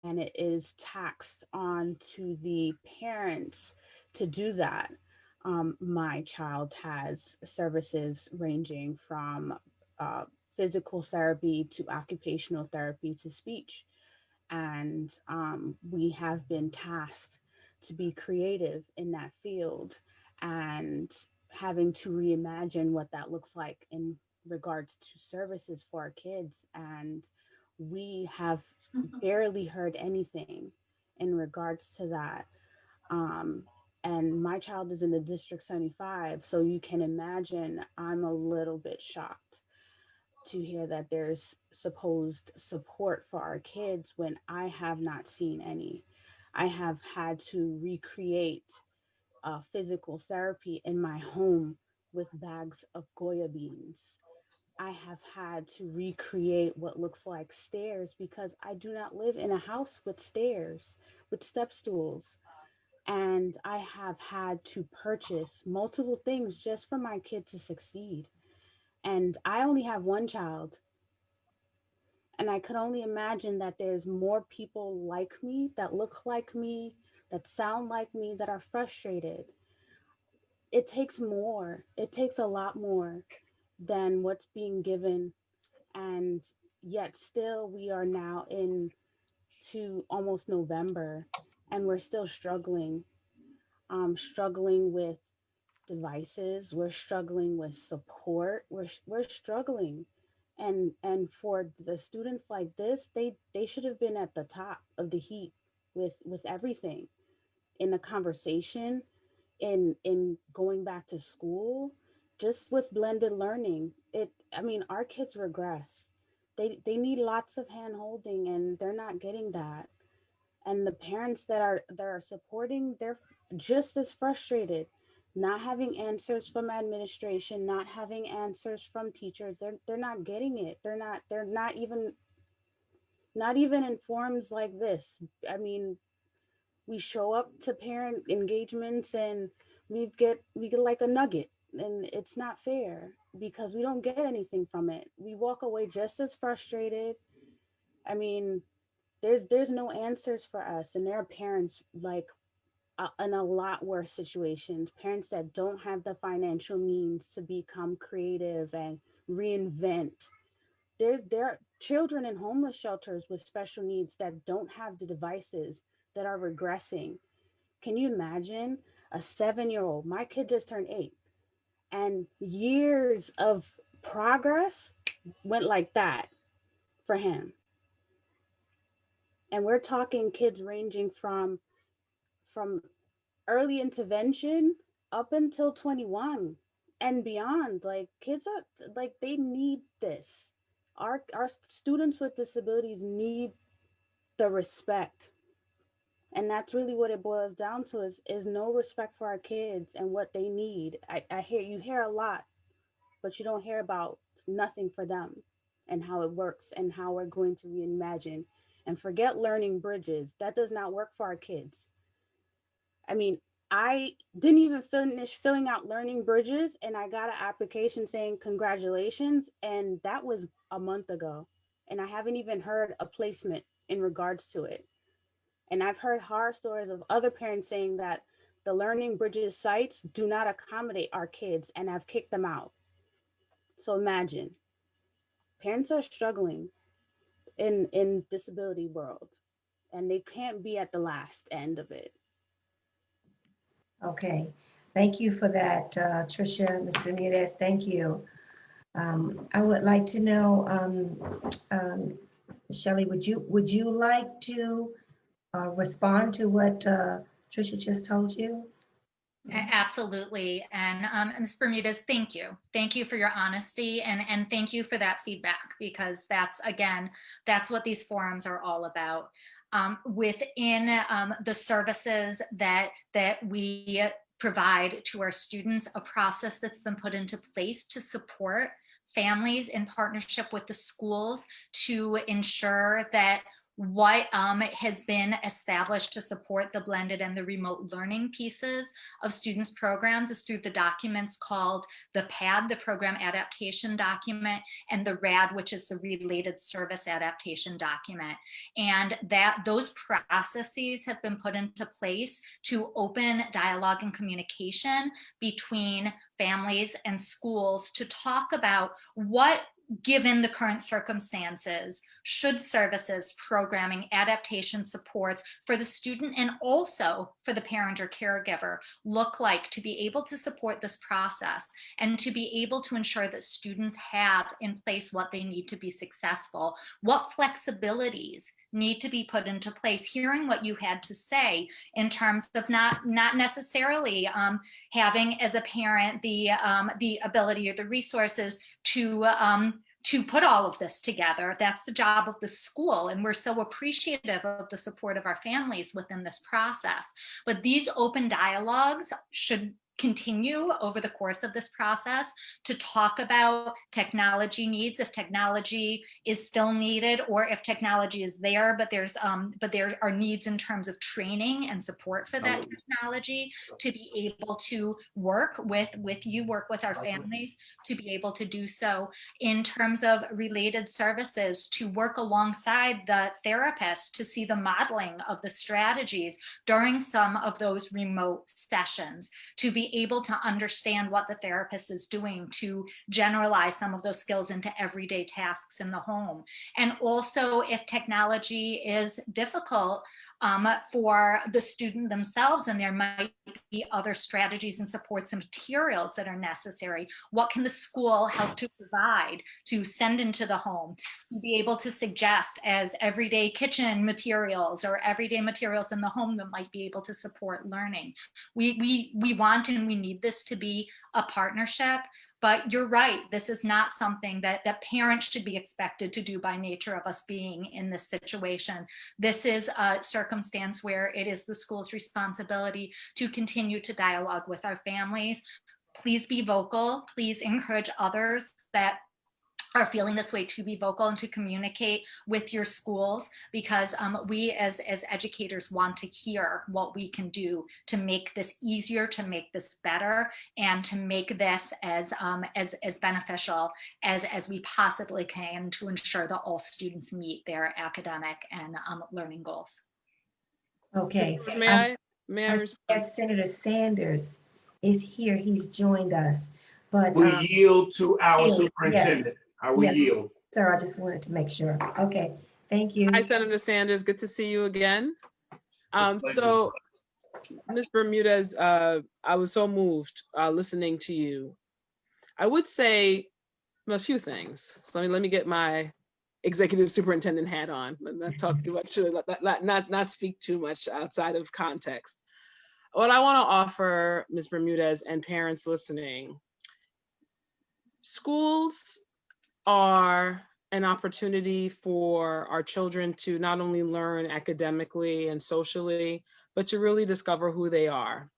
and it is taxed on to the parents to do that. My child has services ranging from uh, physical therapy to occupational therapy to speech. And we have been tasked to be creative in that field and having to reimagine what that looks like in regards to services for our kids. And we have barely heard anything in regards to that. Um, and my child is in the District 75, so you can imagine I'm a little bit shocked to hear that there's supposed support for our kids when I have not seen any. I have had to recreate physical therapy in my home with bags of Goya beans. I have had to recreate what looks like stairs because I do not live in a house with stairs, with step stools. And I have had to purchase multiple things just for my kid to succeed. And I only have one child. And I could only imagine that there's more people like me, that look like me, that sound like me, that are frustrated. It takes more, it takes a lot more than what's being given. And yet, still, we are now into almost November and we're still struggling, struggling with devices, we're struggling with support, we're struggling. And for the students like this, they should have been at the top of the heap with everything, in the conversation, in going back to school, just with blended learning. I mean, our kids regress. They need lots of hand holding and they're not getting that. And the parents that are supporting, they're just as frustrated, not having answers from administration, not having answers from teachers. They're not getting it. They're not even in forums like this. I mean, we show up to parent engagements and we get like a nugget, and it's not fair because we don't get anything from it. We walk away just as frustrated. I mean, there's no answers for us, and there are parents like in a lot worse situations, parents that don't have the financial means to become creative and reinvent. There are children in homeless shelters with special needs that don't have the devices, that are regressing. Can you imagine a 7-year old? My kid just turned 8, and years of progress went like that for him. And we're talking kids ranging from early intervention up until 21 and beyond. Like, kids are like, they need this. Our students with disabilities need the respect. And that's really what it boils down to, is no respect for our kids and what they need. I hear you hear a lot, but you don't hear about nothing for them and how it works and how we're going to reimagine. And forget learning bridges. That does not work for our kids. I mean, I didn't even finish filling out learning bridges and I got an application saying congratulations, and that was a month ago. And I haven't even heard a placement in regards to it. And I've heard horror stories of other parents saying that the learning bridges sites do not accommodate our kids and have kicked them out. So imagine, parents are struggling in disability world, and they can't be at the last end of it. Okay, thank you for that, Tricia, Mr. Ramirez, thank you. I would like to know, Shelley, would you like to respond to what Tricia just told you? Absolutely. And Ms. Bermudez, thank you. Thank you for your honesty, and thank you for that feedback, because that's, again, that's what these forums are all about. Within the services that we provide to our students, a process that's been put into place to support families in partnership with the schools to ensure that what has been established to support the blended and the remote learning pieces of students' programs is through the documents called the PAD, the Program Adaptation Document, and the RAD, which is the Related Service Adaptation Document. And those processes have been put into place to open dialogue and communication between families and schools to talk about what, given the current circumstances, should services, programming, adaptation supports for the student and also for the parent or caregiver look like to be able to support this process and to be able to ensure that students have in place what they need to be successful, what flexibilities need to be put into place. Hearing what you had to say in terms of not necessarily having as a parent the ability or the resources to put all of this together. That's the job of the school, and we're so appreciative of the support of our families within this process. But these open dialogues should continue over the course of this process to talk about technology needs, if technology is still needed, or if technology is there, but there are needs in terms of training and support for that technology to be able to work with our families to be able to do so. In terms of related services, to work alongside the therapist to see the modeling of the strategies during some of those remote sessions, to be able to understand what the therapist is doing to generalize some of those skills into everyday tasks in the home. And also, if technology is difficult for the student themselves, and there might be other strategies and supports and materials that are necessary, what can the school help to provide to send into the home, to be able to suggest as everyday kitchen materials or everyday materials in the home that might be able to support learning. We want and we need this to be a partnership. But you're right, this is not something that parents should be expected to do by nature of us being in this situation. This is a circumstance where it is the school's responsibility to continue to dialogue with our families. Please be vocal. Please encourage others that are feeling this way to be vocal and to communicate with your schools, because we as educators want to hear what we can do to make this easier, to make this better, and to make this as beneficial as we possibly can to ensure that all students meet their academic and learning goals. Okay. May I respond? Senator Sanders is here. He's joined us. But we yield to our superintendent. Yes. I will yield. Sir, I just wanted to make sure. Okay, thank you. Hi, Senator Sanders. Good to see you again. So, Ms. Bermudez, I was so moved listening to you. I would say a few things. So let me get my executive superintendent hat on. Not talk too much. Not speak too much outside of context. What I want to offer, Ms. Bermudez, and parents listening, schools are an opportunity for our children to not only learn academically and socially, but to really discover who they are.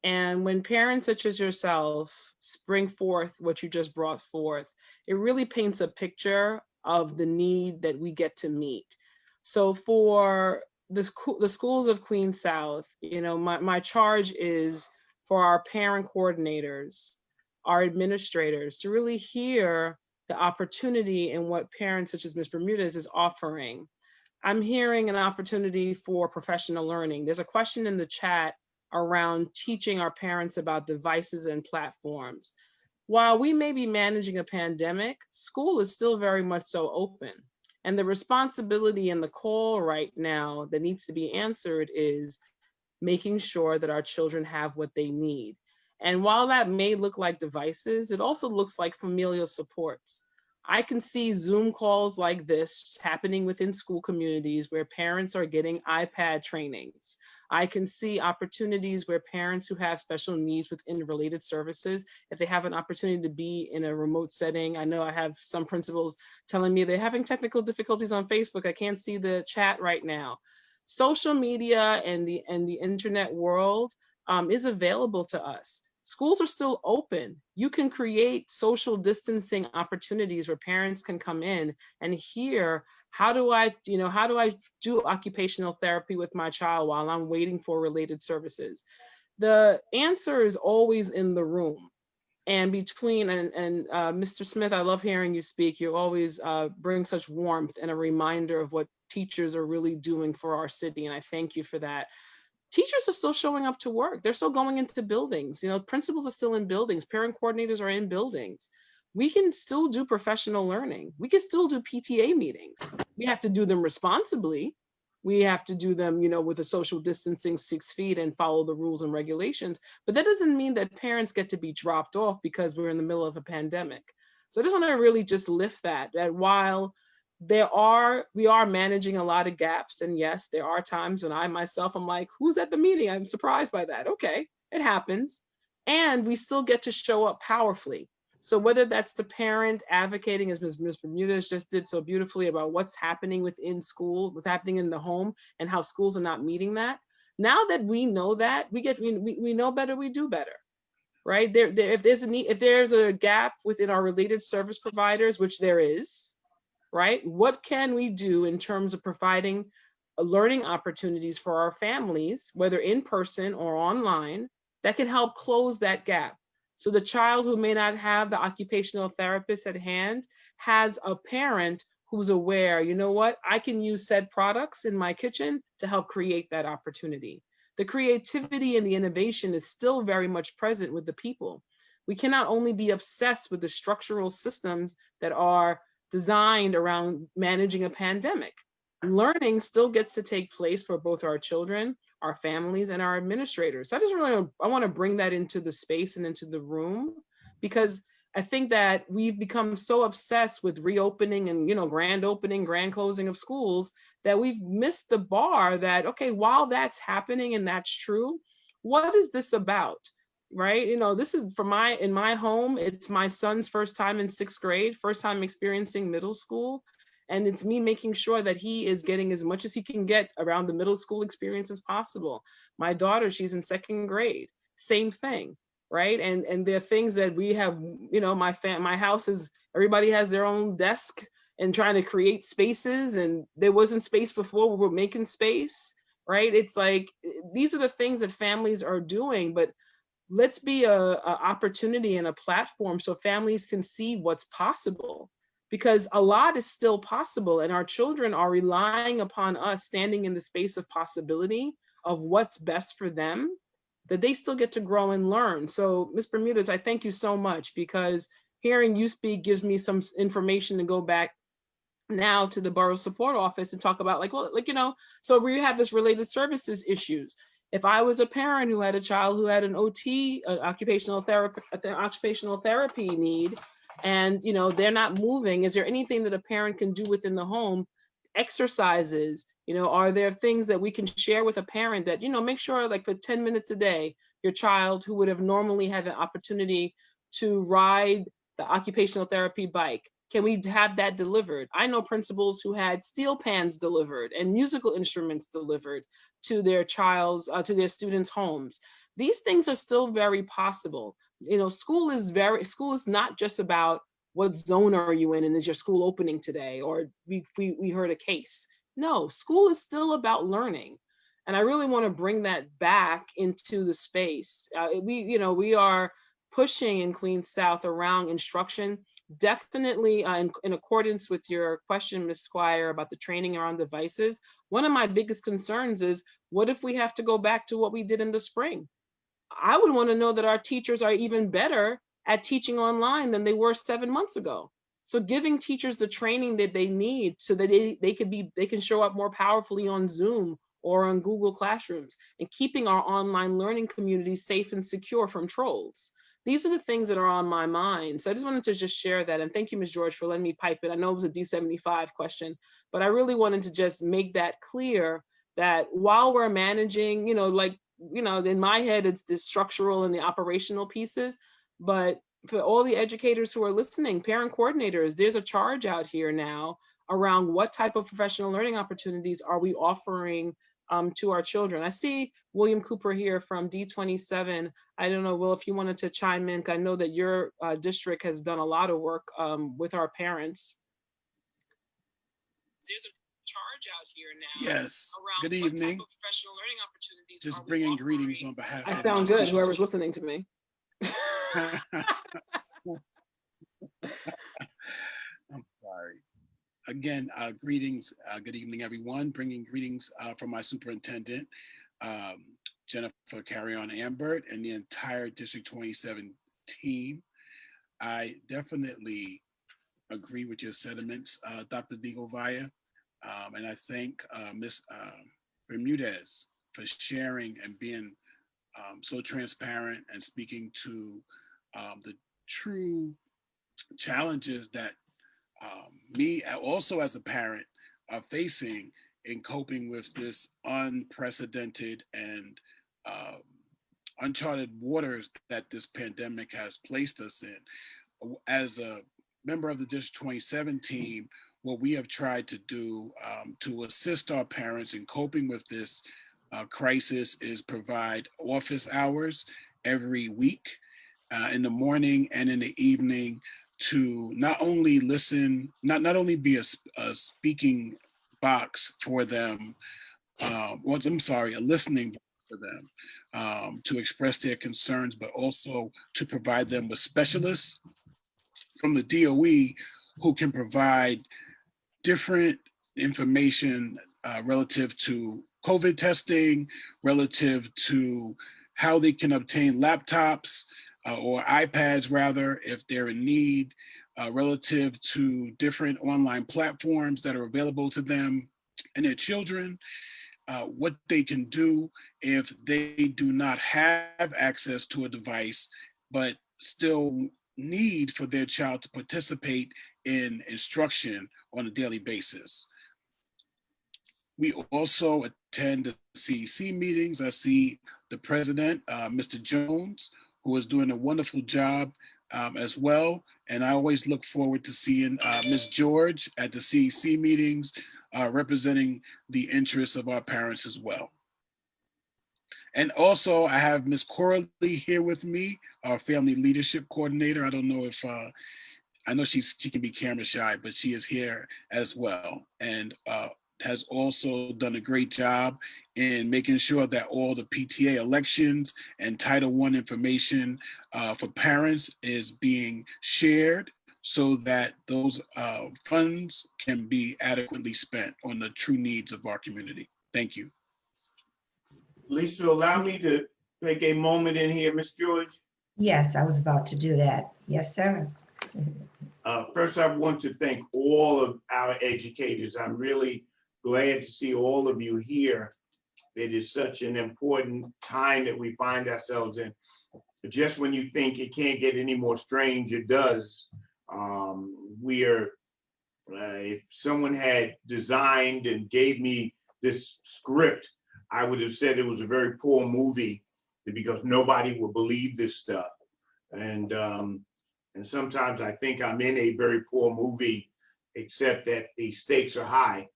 And when parents such as yourself bring forth what you just brought forth, it really paints a picture of the need that we get to meet. So for the schools of Queens South, you know, my charge is for our parent coordinators, our administrators, to really hear the opportunity in what parents such as Ms. Bermudez is offering. I'm hearing an opportunity for professional learning. There's a question in the chat around teaching our parents about devices and platforms. While we may be managing a pandemic, school is still very much so open. And the responsibility and the call right now that needs to be answered is making sure that our children have what they need. And while that may look like devices, it also looks like familial supports. I can see Zoom calls like this happening within school communities where parents are getting iPad trainings. I can see opportunities where parents who have special needs within related services, if they have an opportunity to be in a remote setting. I know I have some principals telling me they're having technical difficulties on Facebook. I can't see the chat right now. Social media and the internet world is available to us. Schools are still open. You can create social distancing opportunities where parents can come in and hear How do I do occupational therapy with my child while I'm waiting for related services? The answer is always in the room. And between, Mr. Smith, I love hearing you speak. You always bring such warmth and a reminder of what teachers are really doing for our city. And I thank you for that. Teachers are still showing up to work. They're still going into buildings. Principals are still in buildings. Parent coordinators are in buildings. We can still do professional learning. We can still do PTA meetings. We have to do them responsibly. We have to do them, with a social distancing 6 feet and follow the rules and regulations. But that doesn't mean that parents get to be dropped off because we're in the middle of a pandemic. So I just want to really just lift that while we are managing a lot of gaps. And yes, there are times when I'm like, who's at the meeting? I'm surprised by that. Okay, it happens. And we still get to show up powerfully. So whether that's the parent advocating, as Ms. Bermudez just did so beautifully, about what's happening within school, what's happening in the home, and how schools are not meeting that. Now that we know that, we know better, we do better, right? If there's a need, if there's a gap within our related service providers, which there is, right? What can we do in terms of providing learning opportunities for our families, whether in person or online, that can help close that gap? So the child who may not have the occupational therapist at hand has a parent who's aware, you know what, I can use said products in my kitchen to help create that opportunity. The creativity and the innovation is still very much present with the people. We cannot only be obsessed with the structural systems that are designed around managing a pandemic. Learning still gets to take place for both our children, our families, and our administrators. So I want to bring that into the space and into the room, because I think that we've become so obsessed with reopening and, grand opening, grand closing of schools, that we've missed the bar that, okay, while that's happening and that's true, what is this about? Right? This is in my home, it's my son's first time in 6th grade, first time experiencing middle school. And it's me making sure that he is getting as much as he can get around the middle school experience as possible. My daughter, she's in 2nd grade, same thing, right? And there are things that we have, my house is, everybody has their own desk and trying to create spaces, and there wasn't space before, we were making space, right? It's like, these are the things that families are doing, but let's be a opportunity and a platform so families can see what's possible. Because a lot is still possible, and our children are relying upon us standing in the space of possibility of what's best for them, that they still get to grow and learn. So Ms. Bermudez, I thank you so much, because hearing you speak gives me some information to go back now to the Borough Support Office and talk about so we have this related services issues. If I was a parent who had a child who had an OT, occupational therapy need, and they're not moving, is there anything that a parent can do within the home? Exercises, are there things that we can share with a parent that, make sure, like, for 10 minutes a day, your child who would have normally had the opportunity to ride the occupational therapy bike, can we have that delivered? I know principals who had steel pans delivered and musical instruments delivered to their to their students' homes. These things are still very possible. School is not just about what zone are you in and is your school opening today, or we heard a case. No, school is still about learning. And I really want to bring that back into the space. We are pushing in Queens South around instruction, definitely in accordance with your question, Ms. Squire, about the training around devices. One of my biggest concerns is, what if we have to go back to what we did in the spring? I would want to know that our teachers are even better at teaching online than they were 7 months ago. So giving teachers the training that they need so that they can show up more powerfully on Zoom or on Google Classrooms, and keeping our online learning community safe and secure from trolls. These are the things that are on my mind. So I just wanted to just share that. And thank you, Ms. George, for letting me pipe it. I know it was a D75 question, but I really wanted to just make that clear, that while we're managing, in my head, it's the structural and the operational pieces, but for all the educators who are listening, parent coordinators, there's a charge out here now around what type of professional learning opportunities are we offering to our children. I see William Cooper here from D27. I don't know, Will, if you wanted to chime in, 'cause I know that your district has done a lot of work with our parents. there's a charge out here now. Yes. Around Good what type evening. of professional learning opportunities Just are we bringing offering? greetings on behalf I of sound the good, whoever's listening to me. I'm sorry. Again, greetings. Good evening, everyone. Bringing greetings from my superintendent, Jennifer Carrion Ambert, and the entire District 27 team. I definitely agree with your sentiments, Dr. Digovaya, and I thank Ms. Bermudez for sharing and being so transparent and speaking to the true challenges that me also as a parent are facing in coping with this unprecedented and uncharted waters that this pandemic has placed us in. As a member of the District 27 team, what we have tried to do to assist our parents in coping with this crisis is provide office hours every week in the morning and in the evening to not only listen, not only be a speaking box for them, a listening for them to express their concerns, but also to provide them with specialists from the DOE who can provide different information relative to COVID testing, relative to how they can obtain laptops or iPads rather, if they're in need, relative to different online platforms that are available to them and their children, what they can do if they do not have access to a device, but still need for their child to participate in instruction on a daily basis. We also attend the CEC meetings. I see the president, Mr. Jones, who is doing a wonderful job as well. And I always look forward to seeing Ms. George at the CEC meetings, representing the interests of our parents as well. And also I have Ms. Coralie here with me, our family leadership coordinator. I don't know if, I know she can be camera shy, but she is here as well. And has also done a great job in making sure that all the PTA elections and Title I information for parents is being shared so that those funds can be adequately spent on the true needs of our community. Thank you. Lisa, allow me to take a moment in here, Miss George. Yes, I was about to do that. Yes, sir. First, I want to thank all of our educators. I'm really glad to see all of you here. It is such an important time that we find ourselves in. Just when you think it can't get any more strange, it does. If someone had designed and gave me this script, I would have said it was a very poor movie because nobody will believe this stuff. And sometimes I think I'm in a very poor movie, except that the stakes are high.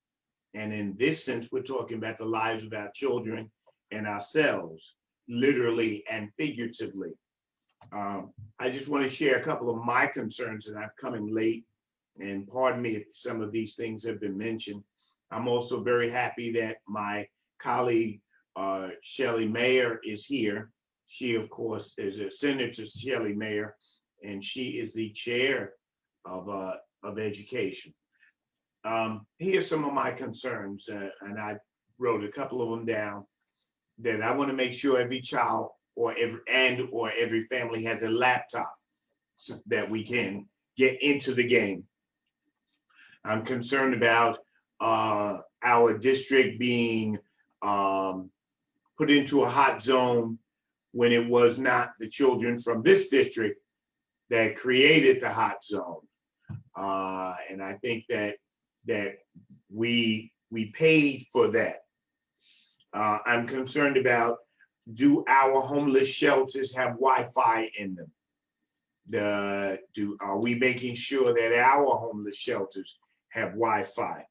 And in this sense, we're talking about the lives of our children and ourselves, literally and figuratively. I just want to share a couple of my concerns, and I'm coming late, and pardon me if some of these things have been mentioned. I'm also very happy that my colleague, Shelley Mayer, is here. She, of course, is a Senator Shelley Mayer, and she is the chair of education. Here's some of my concerns, and I wrote a couple of them down, that I want to make sure every child or every family has a laptop so that we can get into the game. I'm concerned about our district being put into a hot zone when it was not the children from this district that created the hot zone. And I think that we paid for that. I'm concerned about, do our homeless shelters have Wi-Fi in them? Are we making sure that our homeless shelters have Wi-Fi?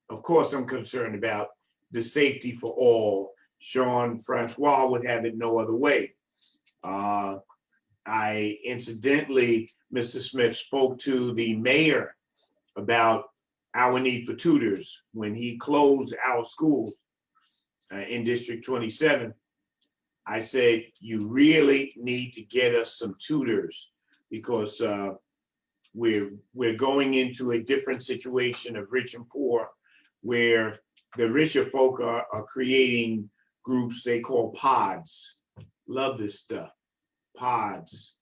Of course, I'm concerned about the safety for all. Sean Francois would have it no other way. Incidentally, Mr. Smith spoke to the mayor about our need for tutors when he closed our schools in District 27. I said, you really need to get us some tutors because we're going into a different situation of rich and poor, where the richer folk are creating groups they call pods. Love this stuff, pods,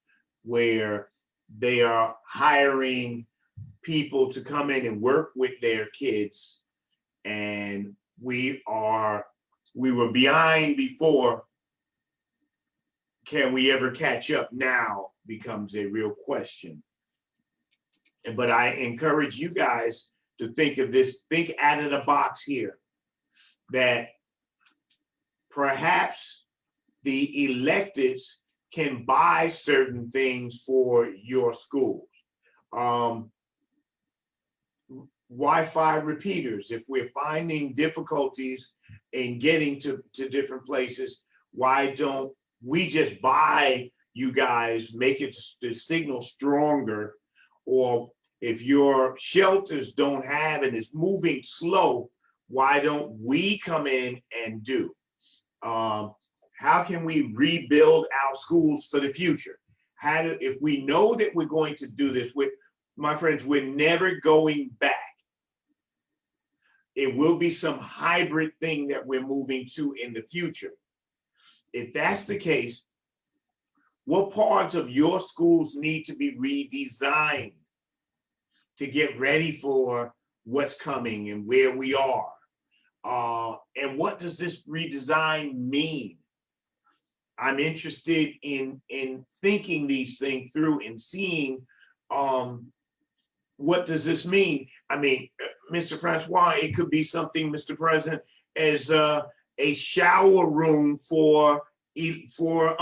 where they are hiring people to come in and work with their kids. And we were behind before. Can we ever catch up now becomes a real question. But I encourage you guys to think of this, think out of the box here, that perhaps the electeds can buy certain things for your schools. Wi-Fi repeaters, if we're finding difficulties in getting to different places, why don't we just buy you guys, make it the signal stronger? Or if your shelters don't have and it's moving slow, why don't we come in and do? How can we rebuild our schools for the future? If we know that we're going to do this, with my friends, we're never going back. It will be some hybrid thing that we're moving to in the future. If that's the case, what parts of your schools need to be redesigned to get ready for what's coming and where we are? And what does this redesign mean? I'm interested in thinking these things through and seeing what does this mean? I mean, Mr. Francois, it could be something, Mr. President, as a shower room for people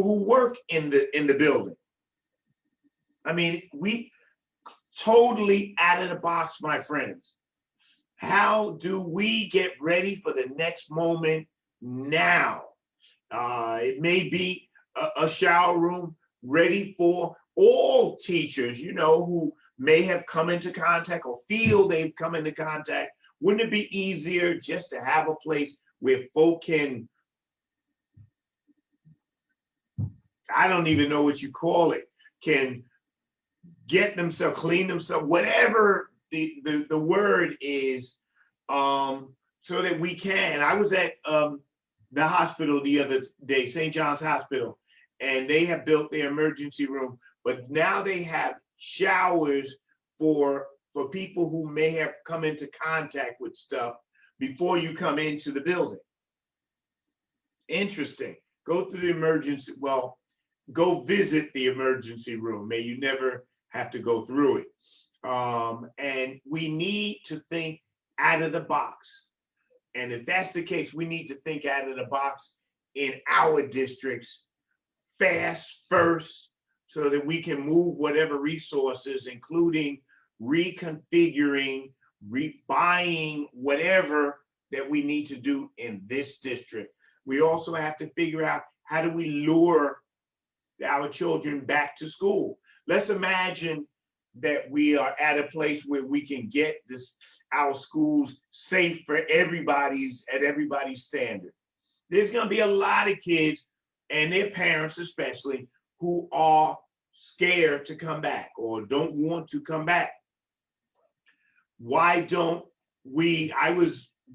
who work in the building. I mean, we totally out of the box, my friends. How do we get ready for the next moment now? It may be a shower room ready for all teachers, you know, who may have come into contact or feel they've come into contact. Wouldn't it be easier just to have a place where folk can, I don't even know what you call it, can get themselves, clean themselves, whatever the word is, so that we can. I was at the hospital the other day, St. John's Hospital, and they have built their emergency room, but now they have showers for people who may have come into contact with stuff before you come into the building. Interesting. Go through the emergency, well, go visit the emergency room. May you never have to go through it. And we need to think out of the box. And if that's the case, we need to think out of the box in our districts fast first, so that we can move whatever resources, including reconfiguring, rebuying whatever that we need to do in this district. We also have to figure out, how do we lure our children back to school? Let's imagine that we are at a place where we can get our schools safe for everybody's standard. There's going to be a lot of kids, and their parents especially, who are scared to come back or don't want to come back. Why don't we,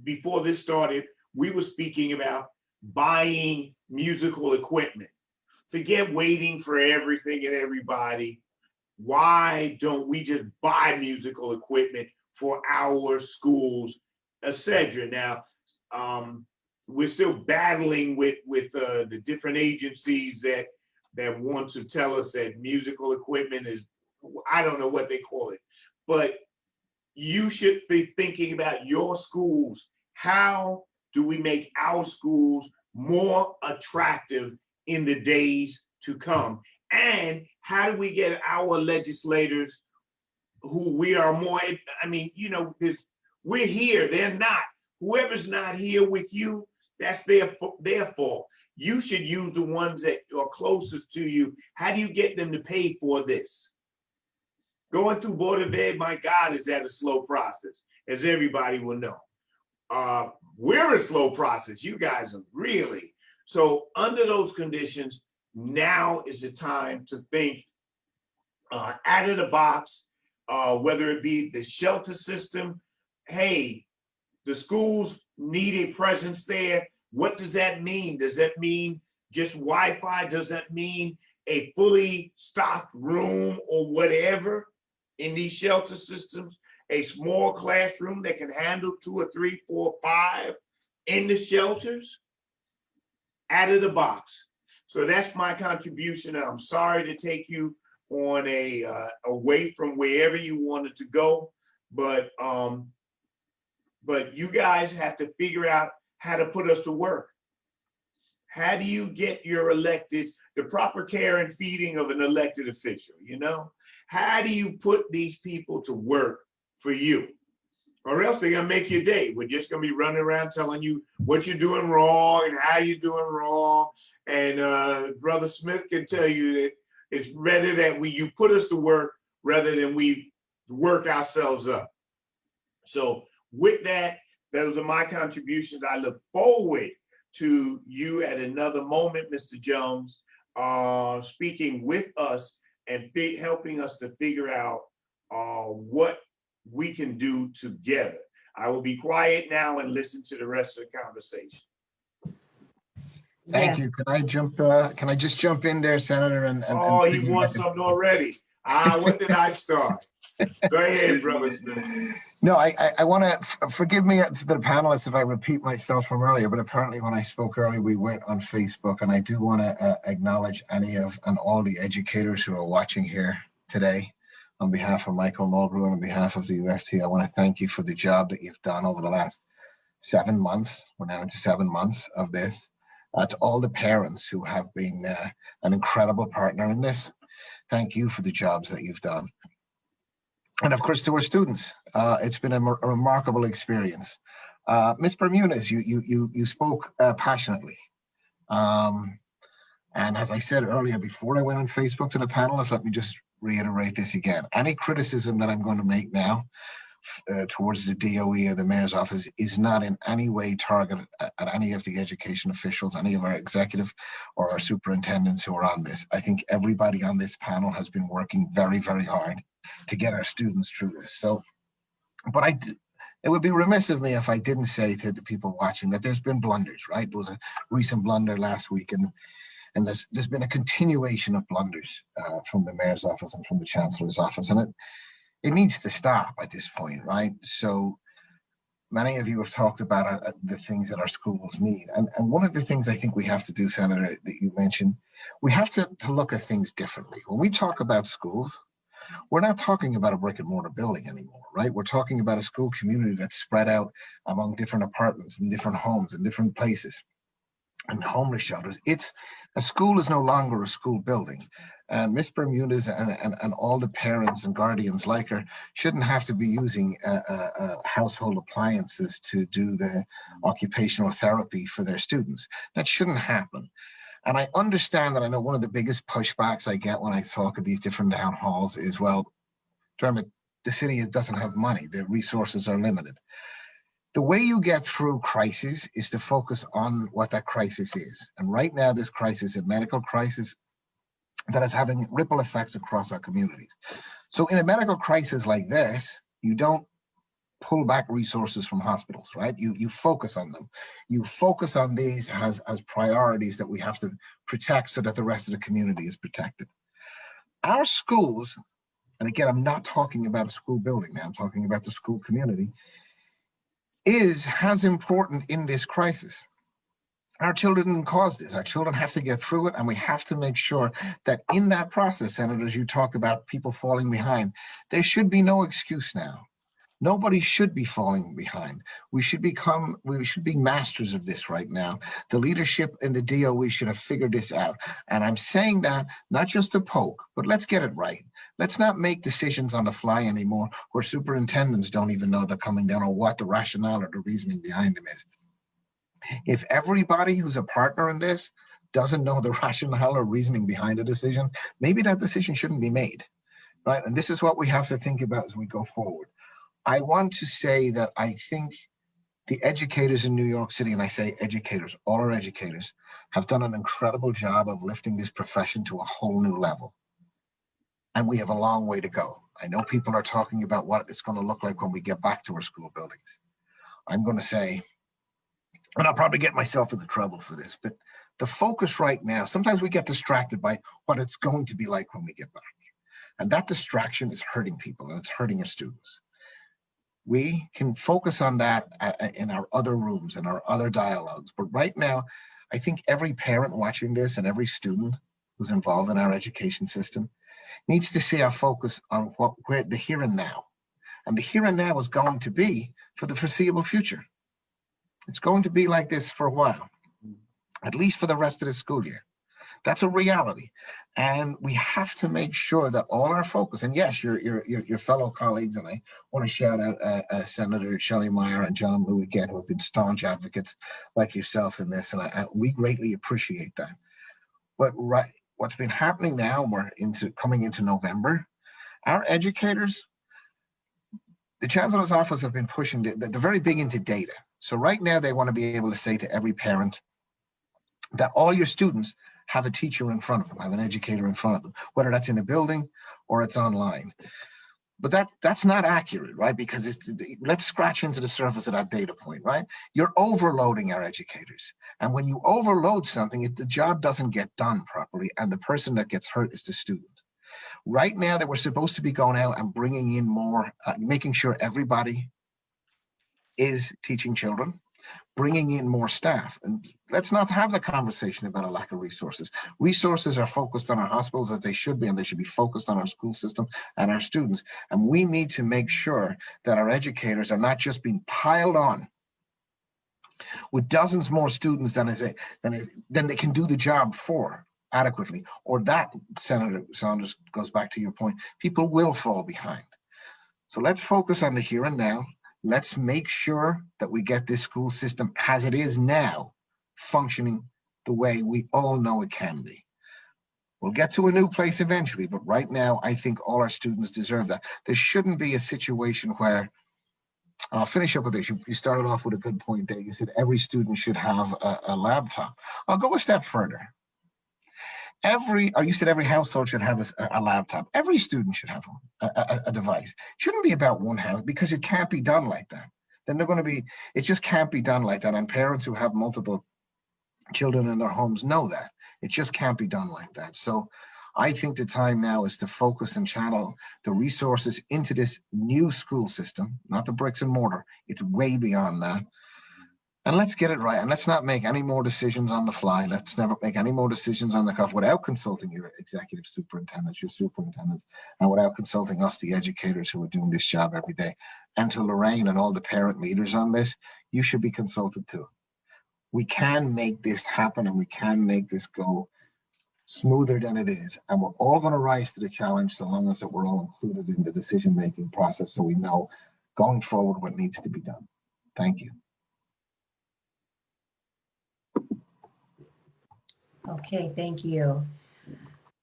before this started, we were speaking about buying musical equipment. Forget waiting for everything and everybody. Why don't we just buy musical equipment for our schools, etc.? Now, we're still battling with the different agencies that want to tell us that musical equipment is, I don't know what they call it, but you should be thinking about your schools. How do we make our schools more attractive in the days to come? And how do we get our legislators, who we are more, I mean, you know, we're here, they're not. Whoever's not here with you, that's their fault. You should use the ones that are closest to you. How do you get them to pay for this? Going through Board of Ed, my God, is that a slow process, as everybody will know. We're a slow process. You guys are really. So under those conditions, now is the time to think out of the box, whether it be the shelter system. Hey, the schools need a presence there. What does that mean? Does that mean just Wi-Fi? Does that mean a fully stocked room or whatever in these shelter systems? A small classroom that can handle 2 or 3, 4, 5 in the shelters? Out of the box. So that's my contribution. I'm sorry to take you on away from wherever you wanted to go, but you guys have to figure out how to put us to work. How do you get your electeds, the proper care and feeding of an elected official, you know? How do you put these people to work for you? Or else they're gonna make your day. We're just gonna be running around telling you what you're doing wrong and how you're doing wrong. And Brother Smith can tell you that it's better that you put us to work rather than we work ourselves up. So with that, those are my contributions. I look forward to you at another moment, Mr. Jones, speaking with us and helping us to figure out what we can do together. I will be quiet now and listen to the rest of the conversation. Thank Yes. you. Can I just jump in there, Senator? Oh, you want something already? When did I start? Go ahead, Brother Smith. No, I want to forgive me to the panelists if I repeat myself from earlier, but apparently when I spoke earlier, we went on Facebook, and I do want to acknowledge any of and all the educators who are watching here today. On behalf of Michael Mulgrew and on behalf of the UFT, I want to thank you for the job that you've done over the last 7 months. We're now into 7 months of this. To all the parents who have been an incredible partner in this, thank you for the jobs that you've done. And of course, to our students, it's been a remarkable experience. Ms. Bermudez, you spoke passionately. And as I said earlier, before I went on Facebook to the panelists, let me just reiterate this again. Any criticism that I'm going to make now towards the DOE or the mayor's office is not in any way targeted at any of the education officials, any of our executive or our superintendents who are on this. I think everybody on this panel has been working very, very hard to get our students through this. So, but it would be remiss of me if I didn't say to the people watching that there's been blunders, right? There was a recent blunder last week, and there's been a continuation of blunders from the mayor's office and from the chancellor's office, and it needs to stop at this point, right? So many of you have talked about the things that our schools need. And one of the things I think we have to do, Senator, that you mentioned, we have to look at things differently. When we talk about schools, we're not talking about a brick and mortar building anymore, right? We're talking about a school community that's spread out among different apartments and different homes and different places and homeless shelters. A school is no longer a school building. And Ms. Bermudez and all the parents and guardians like her shouldn't have to be using household appliances to do the occupational therapy for their students. That shouldn't happen. And I understand that. I know one of the biggest pushbacks I get when I talk at these different town halls is, well, Dermot, the city doesn't have money. Their resources are limited. The way you get through crisis is to focus on what that crisis is. And right now, this crisis is a medical crisis that is having ripple effects across our communities. So in a medical crisis like this, you don't pull back resources from hospitals, right? You focus on them. You focus on these as priorities that we have to protect so that the rest of the community is protected. Our schools, and again, I'm not talking about a school building now, I'm talking about the school community, is as important in this crisis. Our children didn't cause this. Our children have to get through it, and we have to make sure that in that process, Senators, you talked about people falling behind. There should be no excuse now. Nobody should be falling behind. We should be masters of this right now. The leadership in the DOE should have figured this out. And I'm saying that not just to poke, but let's get it right. Let's not make decisions on the fly anymore where superintendents don't even know they're coming down or what the rationale or the reasoning behind them is. If everybody who's a partner in this doesn't know the rationale or reasoning behind a decision, maybe that decision shouldn't be made. right? And this is what we have to think about as we go forward. I want to say that I think the educators in New York City, and I say educators, all our educators, have done an incredible job of lifting this profession to a whole new level. And we have a long way to go. I know people are talking about what it's going to look like when we get back to our school buildings. I'm going to say, and I'll probably get myself into trouble for this, but the focus right now, sometimes we get distracted by what it's going to be like when we get back. And that distraction is hurting people, and it's hurting our students. We can focus on that in our other rooms and our other dialogues. But right now, I think every parent watching this and every student who's involved in our education system needs to see our focus on where the here and now. And the here and now is going to be for the foreseeable future. It's going to be like this for a while, at least for the rest of the school year. That's a reality. And we have to make sure that all our focus, and yes, your fellow colleagues, and I want to shout out Senator Shelley Meyer and John Lou again, who have been staunch advocates like yourself in this, and we greatly appreciate that. But what's been happening now, we're coming into November, our educators, the Chancellor's office have been pushing, they're very big into data. So right now they want to be able to say to every parent that all your students have a teacher in front of them, have an educator in front of them, whether that's in a building or it's online. But that's not accurate, right? Because let's scratch into the surface of that data point, right? You're overloading our educators. And when you overload something, the job doesn't get done properly, and the person that gets hurt is the student. Right now, they were supposed to be going out and bringing in more, making sure everybody is teaching children, bringing in more staff. And let's not have the conversation about a lack of resources. Resources are focused on our hospitals as they should be, and they should be focused on our school system and our students. And we need to make sure that our educators are not just being piled on with dozens more students than they can do the job for adequately. Or that, Senator Saunders, goes back to your point, people will fall behind. So let's focus on the here and now. Let's make sure that we get this school system as it is now functioning the way we all know it can be. We'll get to a new place eventually, but right now, I think all our students deserve that. There shouldn't be a situation where, I'll finish up with this. You started off with a good point there. You said every student should have a laptop. I'll go a step further. You said every household should have a laptop. Every student should have a device. It shouldn't be about one house, because it can't be done like that. Then it just can't be done like that. And parents who have multiple children in their homes know that. It just can't be done like that. So I think the time now is to focus and channel the resources into this new school system, not the bricks and mortar. It's way beyond that. And let's get it right. And let's not make any more decisions on the fly. Let's never make any more decisions on the cuff without consulting your executive superintendents, your superintendents, and without consulting us, the educators who are doing this job every day. And to Lorraine and all the parent leaders on this, you should be consulted too. We can make this happen, and we can make this go smoother than it is. And we're all going to rise to the challenge, so long as that we're all included in the decision-making process, so we know going forward what needs to be done. Thank you. Okay, thank you.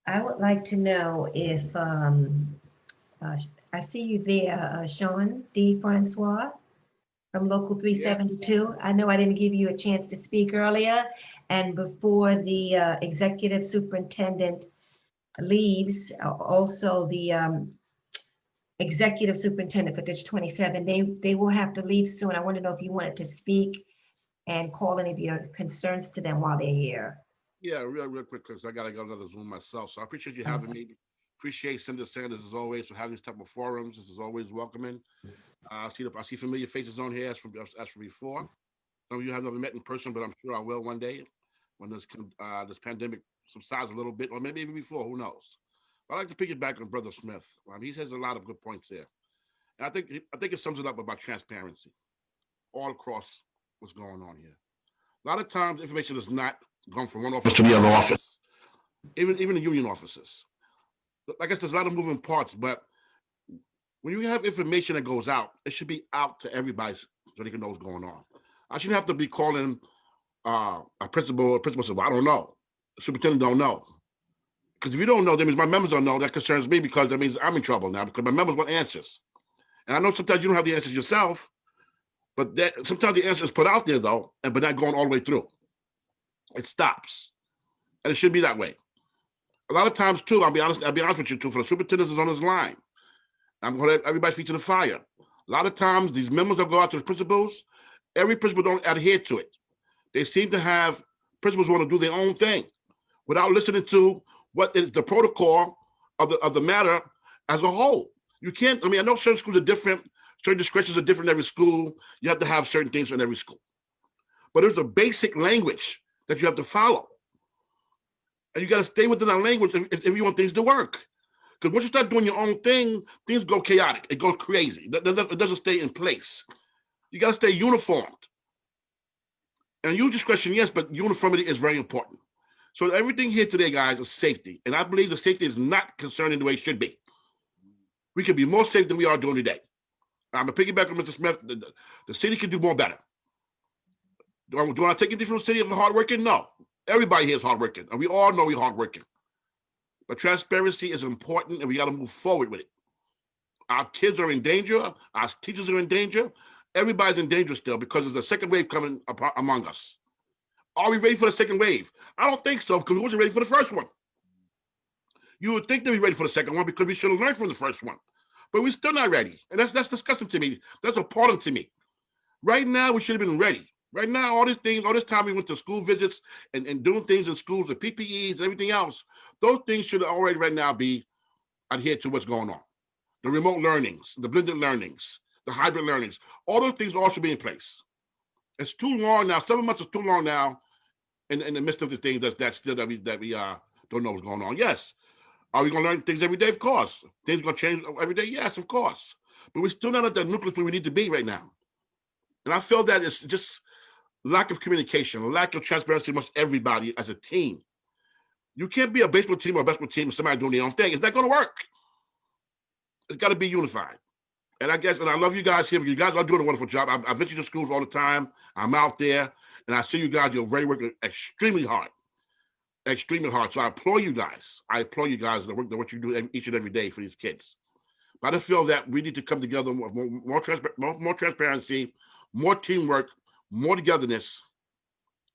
I would like to know if, I see you there, Sean D. Francois from Local 372. I know I didn't give you a chance to speak earlier, and before the executive superintendent leaves, also the executive superintendent for District 27, they will have to leave soon. I want to know if you wanted to speak and call any of your concerns to them while they're here. Yeah, real quick, because I got to go to another Zoom myself. So I appreciate you having me. Appreciate Senator Sanders as always for having these type of forums. This is always welcoming. I see familiar faces on here as from before. Some of you have never met in person, but I'm sure I will one day when this pandemic subsides a little bit, or maybe even before. Who knows? But I'd like to piggyback on Brother Smith. He says a lot of good points there, and I think it sums it up about transparency all across what's going on here. A lot of times, information is not going from one office to the other office, even the union offices. I guess there's a lot of moving parts, but when you have information that goes out, it should be out to everybody so they can know what's going on. I shouldn't have to be calling a principal said, well, I don't know. The superintendent don't know. Because if you don't know, that means my members don't know. That concerns me because that means I'm in trouble now because my members want answers. And I know sometimes you don't have the answers yourself, but sometimes the answer is put out there though, but not going all the way through. It stops. And it shouldn't be that way. A lot of times too, I'll be honest with you too, for the superintendents is on this line. I'm going to let everybody's feet to the fire. A lot of times these memos that go out to the principals, every principal don't adhere to it. They seem to have principals want to do their own thing without listening to what is the protocol of the matter as a whole. You can't, I mean, I know certain schools are different, certain discretions are different in every school. You have to have certain things in every school. But there's a basic language that you have to follow. And you got to stay within that language if you want things to work. Because once you start doing your own thing, things go chaotic. It goes crazy. It doesn't stay in place. You got to stay uniformed. And use discretion, yes, but uniformity is very important. So everything here today, guys, is safety. And I believe the safety is not concerning the way it should be. We could be more safe than we are doing today. I'm going to piggyback on Mr. Smith. The city can do more better. Do I take anything from the city of hardworking? No. Everybody here is hardworking, and we all know we're hardworking. But transparency is important, and we got to move forward with it. Our kids are in danger. Our teachers are in danger. Everybody's in danger still because there's a second wave coming among us. Are we ready for the second wave? I don't think so because we wasn't ready for the first one. You would think that we're ready for the second one because we should have learned from the first one. But we're still not ready. And that's disgusting to me. That's appalling to me. Right now, we should have been ready. Right now, all this time we went to school visits and doing things in schools, the PPEs and everything else, those things should already right now be adhered to what's going on. The remote learnings, the blended learnings, the hybrid learnings, all those things all should be in place. It's too long now. 7 months is too long now in the midst of the things that we don't know what's going on. Yes. Are we going to learn things every day? Of course. Things going to change every day? Yes, of course. But we're still not at the nucleus where we need to be right now. And I feel that it's just lack of communication, lack of transparency amongst everybody as a team. You can't be a baseball team or a basketball team and somebody doing their own thing. It's not going to work. It's got to be unified. And I love you guys here. You guys are doing a wonderful job. I visit your schools all the time. I'm out there, and I see you guys. You're working extremely hard. Extremely hard. So I applaud you guys. The work that you do each and every day for these kids. But I feel that we need to come together with more transparency, more teamwork, more togetherness,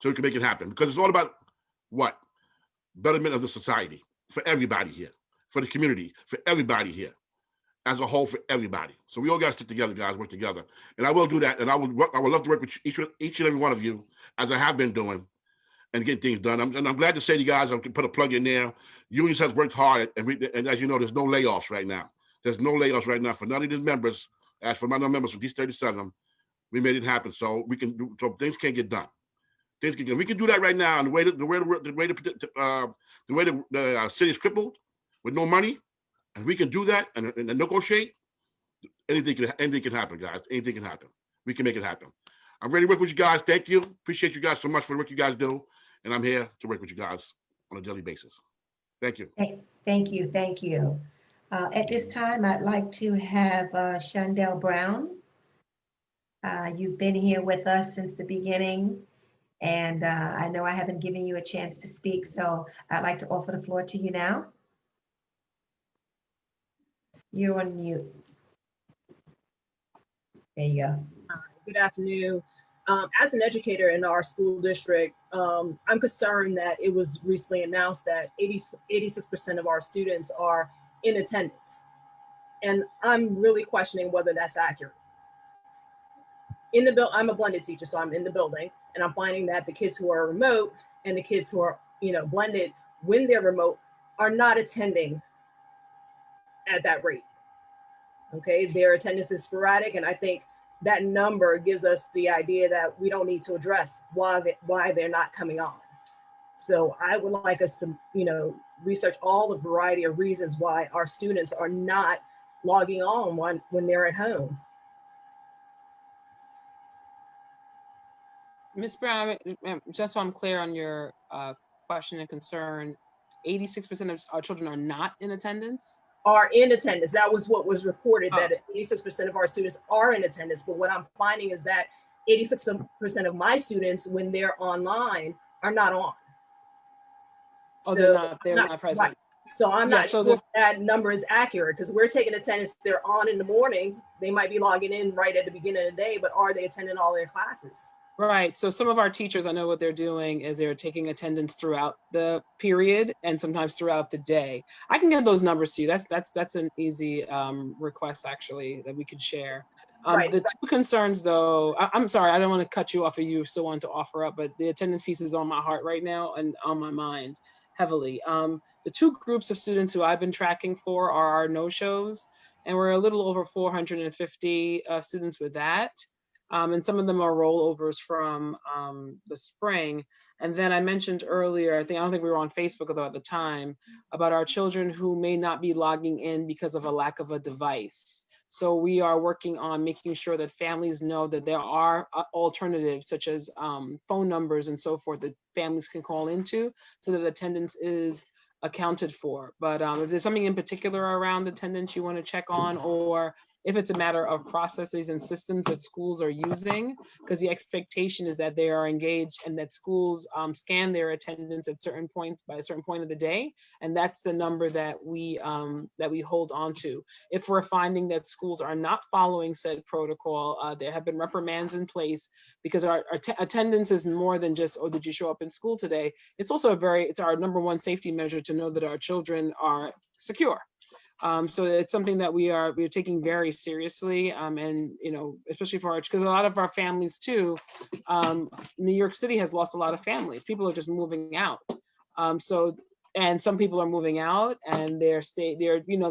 so we can make it happen. Because it's all about what? Betterment of the society for everybody here, for the community, for everybody here, as a whole, for everybody. So we all got to stick together, guys, work together. And I will do that. And I would love to work with each and every one of you, as I have been doing, and get things done. I'm glad to say to you guys, I can put a plug in there. Unions has worked hard, and as you know, there's no layoffs right now. There's no layoffs right now for none of these members. As for my members from D37, we made it happen. So we can do. So things can get done. Things can get. We can do that right now. And the way the city is crippled with no money, and we can do that and negotiate. Anything can happen, guys. Anything can happen. We can make it happen. I'm ready to work with you guys. Thank you. Appreciate you guys so much for the work you guys do. And I'm here to work with you guys on a daily basis. Thank you. Thank you. Thank you. At this time, I'd like to have Chandelle Brown. You've been here with us since the beginning, and I know I haven't given you a chance to speak, so I'd like to offer the floor to you now. You're on mute. There you go. Good afternoon. As an educator in our school district, I'm concerned that it was recently announced that 86% of our students are in attendance. And I'm really questioning whether that's accurate. I'm a blended teacher, so I'm in the building, and I'm finding that the kids who are remote and the kids who are, blended when they're remote are not attending at that rate. Okay, their attendance is sporadic, and I think that number gives us the idea that we don't need to address why they're not coming on. So I would like us to, research all the variety of reasons why our students are not logging on when they're at home. Ms. Brown, just so I'm clear on your question and concern, 86% of our children are not in attendance? Are in attendance. That was what was reported, that 86% of our students are in attendance. But what I'm finding is that 86% of my students, when they're online, are not on. Oh, So they're not present. Right. So I'm Yeah, not so sure if that number is accurate, because we're taking attendance, they're on in the morning. They might be logging in right at the beginning of the day, but are they attending all their classes? Right. So some of our teachers, I know what they're doing is they're taking attendance throughout the period and sometimes throughout the day. I can get those numbers to you. That's an easy request actually that we could share. Right. The two concerns though, I'm sorry, I don't want to cut you off if you still want to offer up, but the attendance piece is on my heart right now and on my mind heavily. The two groups of students who I've been tracking for are our no-shows, and we're a little over 450 students with that. And some of them are rollovers from the spring. And then I mentioned earlier, I don't think we were on Facebook though at the time, about our children who may not be logging in because of a lack of a device. So we are working on making sure that families know that there are alternatives such as phone numbers and so forth that families can call into so that attendance is accounted for. But if there's something in particular around attendance you want to check on, or if it's a matter of processes and systems that schools are using, because the expectation is that they are engaged and that schools scan their attendance at certain points by a certain point of the day, and that's the number that we hold on to. If we're finding that schools are not following said protocol, there have been reprimands in place, because our attendance is more than just, oh, did you show up in school today? It's also it's our number one safety measure to know that our children are secure. So it's something that we're taking very seriously, and especially for because a lot of our families too, New York City has lost a lot of families. People are just moving out. And some people are moving out and they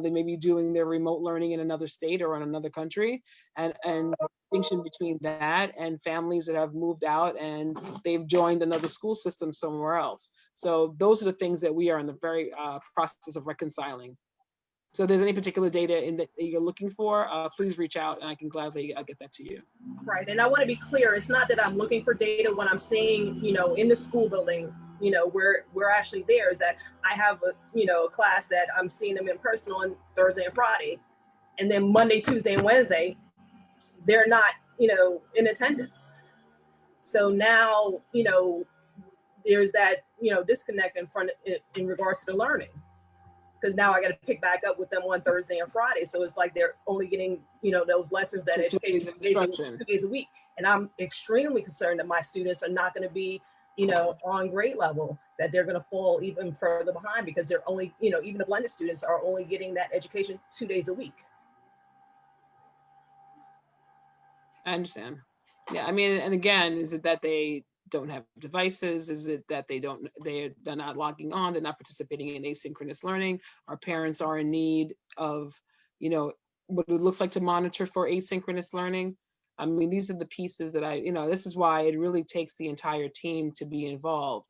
may be doing their remote learning in another state or in another country, and distinction between that and families that have moved out and they've joined another school system somewhere else. So those are the things that we are in the very process of reconciling. So if there's any particular data that you're looking for, please reach out and I can gladly get that to you. Right. And I want to be clear, it's not that I'm looking for data when I'm seeing, in the school building, we're actually there, is that I have a class that I'm seeing them in person on Thursday and Friday. And then Monday, Tuesday, and Wednesday, they're not, in attendance. So now, there's that, disconnect in regards to the learning. Because now I got to pick back up with them on Thursday and Friday. So it's like they're only getting, those lessons that educate 2 days a week. And I'm extremely concerned that my students are not going to be, on grade level, that they're going to fall even further behind, because they're only, even the blended students are only getting that education 2 days a week. I understand. Yeah, I mean, and again, is it that they don't have devices? Is it that they're not logging on, they're not participating in asynchronous learning? Our parents are in need of, what it looks like to monitor for asynchronous learning. I mean, these are the pieces that this is why it really takes the entire team to be involved.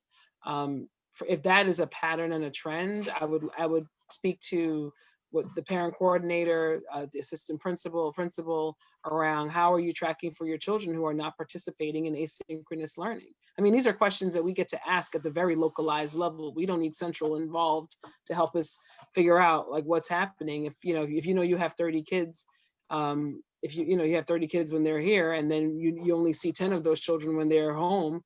If that is a pattern and a trend, I would speak to what the parent coordinator, the assistant principal around how are you tracking for your children who are not participating in asynchronous learning? I mean, these are questions that we get to ask at the very localized level. We don't need central involved to help us figure out like what's happening. If you have 30 kids, if you have 30 kids when they're here, and then you only see 10 of those children when they're home,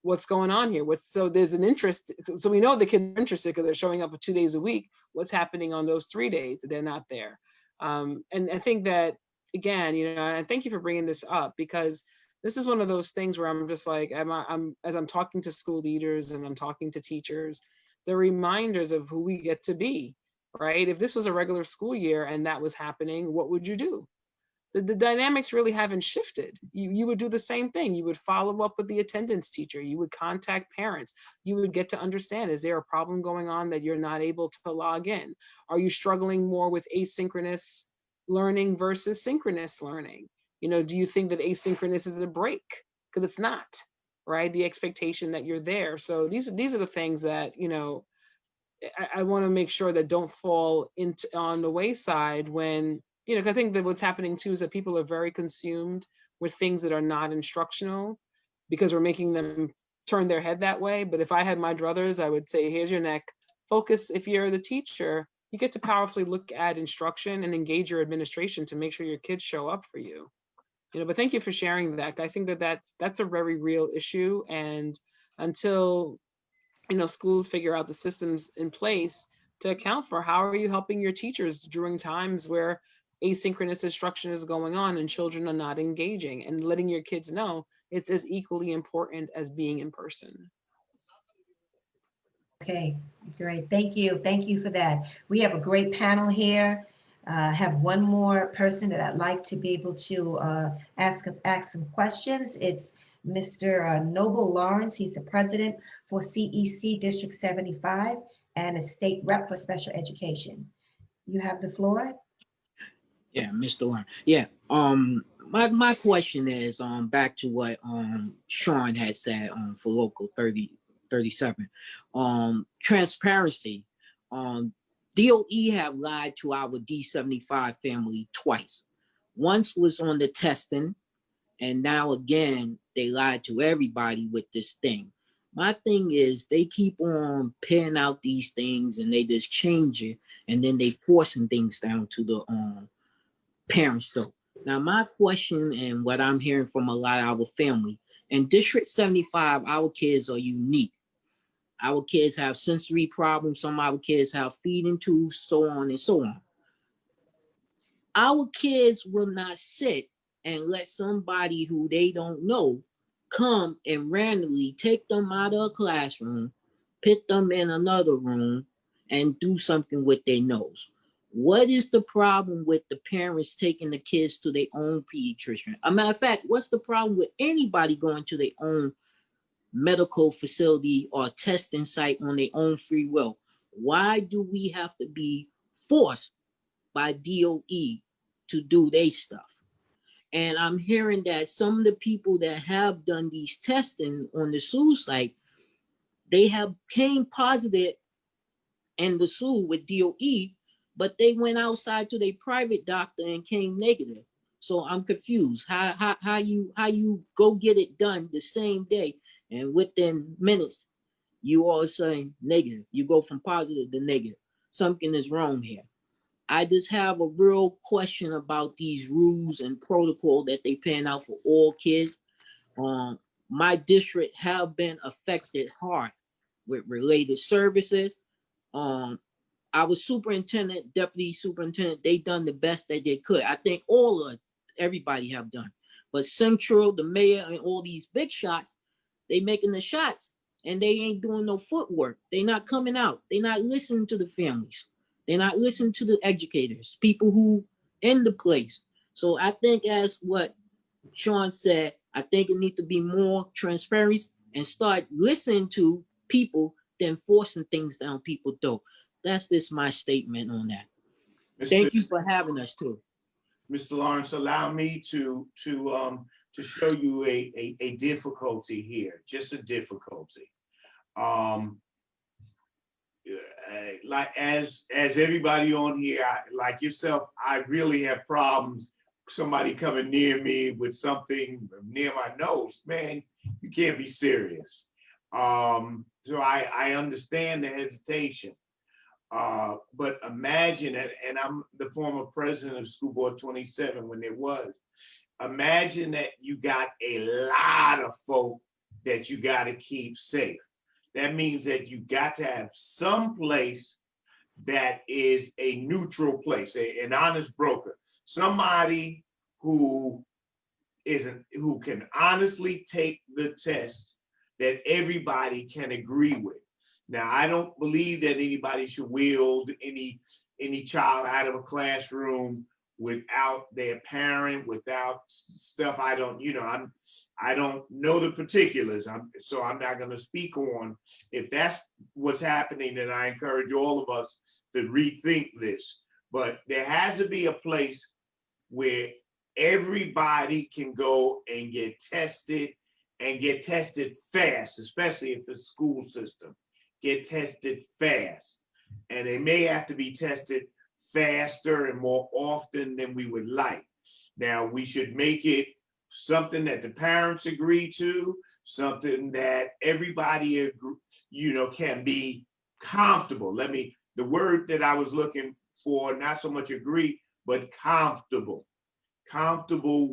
what's going on here? So there's an interest. So we know the kids are interested because they're showing up 2 days a week. What's happening on those 3 days that they're not there? And I think that, again, and thank you for bringing this up, because this is one of those things where I'm just like, as I'm talking to school leaders and I'm talking to teachers, the reminders of who we get to be, right? If this was a regular school year and that was happening, what would you do? The dynamics really haven't shifted. You would do the same thing. You would follow up with the attendance teacher. You would contact parents. You would get to understand, is there a problem going on that you're not able to log in? Are you struggling more with asynchronous learning versus synchronous learning? Do you think that asynchronous is a break? Because it's not, right? The expectation that you're there. So these are the things that, I want to make sure that don't fall on the wayside when, I think that what's happening too is that people are very consumed with things that are not instructional because we're making them turn their head that way. But if I had my druthers, I would say, here's your neck. Focus. If you're the teacher, you get to powerfully look at instruction and engage your administration to make sure your kids show up for you. But thank you for sharing that. I think that that's a very real issue. And until, schools figure out the systems in place to account for how are you helping your teachers during times where asynchronous instruction is going on and children are not engaging, and letting your kids know it's as equally important as being in person. Okay, great. Thank you. Thank you for that. We have a great panel here. Have one more person that I'd like to be able to ask some questions. It's Mr. Noble Lawrence. He's the president for CEC District 75 and a state rep for special education. You have the floor. Yeah, Mr. Warren. Yeah. My question is back to what Sean had said for local 37. Transparency. DOE have lied to our D75 family twice. Once was on the testing, and now again they lied to everybody with this thing. My thing is they keep on pinning out these things and they just change it, and then they forcing things down to the parents though. Now my question and what I'm hearing from a lot of our family, in District 75, our kids are unique. Our kids have sensory problems. Some of our kids have feeding tubes, so on and so on. Our kids will not sit and let somebody who they don't know come and randomly take them out of a classroom, put them in another room, and do something with their nose. What is the problem with the parents taking the kids to their own pediatrician? A matter of fact, what's the problem with anybody going to their own medical facility or testing site on their own free will? Why do we have to be forced by DOE to do their stuff? And I'm hearing that some of the people that have done these testing on the SUE site, they have came positive in the SUE with DOE, but they went outside to their private doctor and came negative. So I'm confused. How you go get it done the same day and within minutes you all saying negative. You go from positive to negative. Something is wrong here. I just have a real question about these rules and protocol that they pan out for all kids. My district have been affected hard with related services. Our superintendent, deputy superintendent, they done the best that they could. I think everybody have done. But Central, the mayor, and all these big shots, they making the shots and they ain't doing no footwork. They not coming out. They not listening to the families. They're not listening to the educators, people who in the place. So I think as what Sean said, I think it needs to be more transparent and start listening to people than forcing things down people's throat. That's just my statement on that. Thank you for having us too. Mr. Lawrence, allow me to show you a difficulty here, just a difficulty. Like as everybody on here, like yourself, I really have problems. Somebody coming near me with something near my nose, man, you can't be serious. So I understand the hesitation. But imagine that, and I'm the former president of School Board 27 when there was. Imagine that you got a lot of folk that you got to keep safe. That means that you got to have some place that is a neutral place, an honest broker, somebody who can honestly take the test that everybody can agree with. Now, I don't believe that anybody should wield any child out of a classroom without their parent, without stuff. I don't know the particulars. So I'm not going to speak on. If that's what's happening, then I encourage all of us to rethink this. But there has to be a place where everybody can go and get tested fast, especially if the school system get tested fast. And they may have to be tested faster and more often than we would like. Now, we should make it something that the parents agree to, something that everybody can be comfortable. The word that I was looking for, not so much agree, but comfortable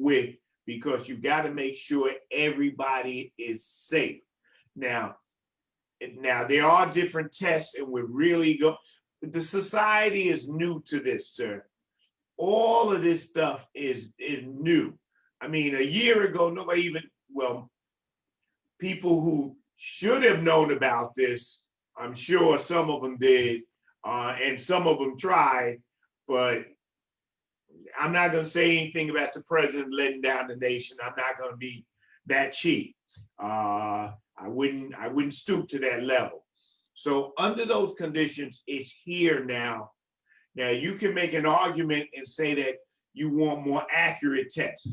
with, because you got to make sure everybody is safe. Now there are different tests, and we're really the society is new to this, sir. All of this stuff is new. I mean, a year ago, nobody even, well, people who should have known about this, I'm sure some of them did, and some of them tried, but I'm not going to say anything about the president letting down the nation. I'm not going to be that cheap. I wouldn't stoop to that level. So under those conditions, it's here now. Now you can make an argument and say that you want more accurate tests.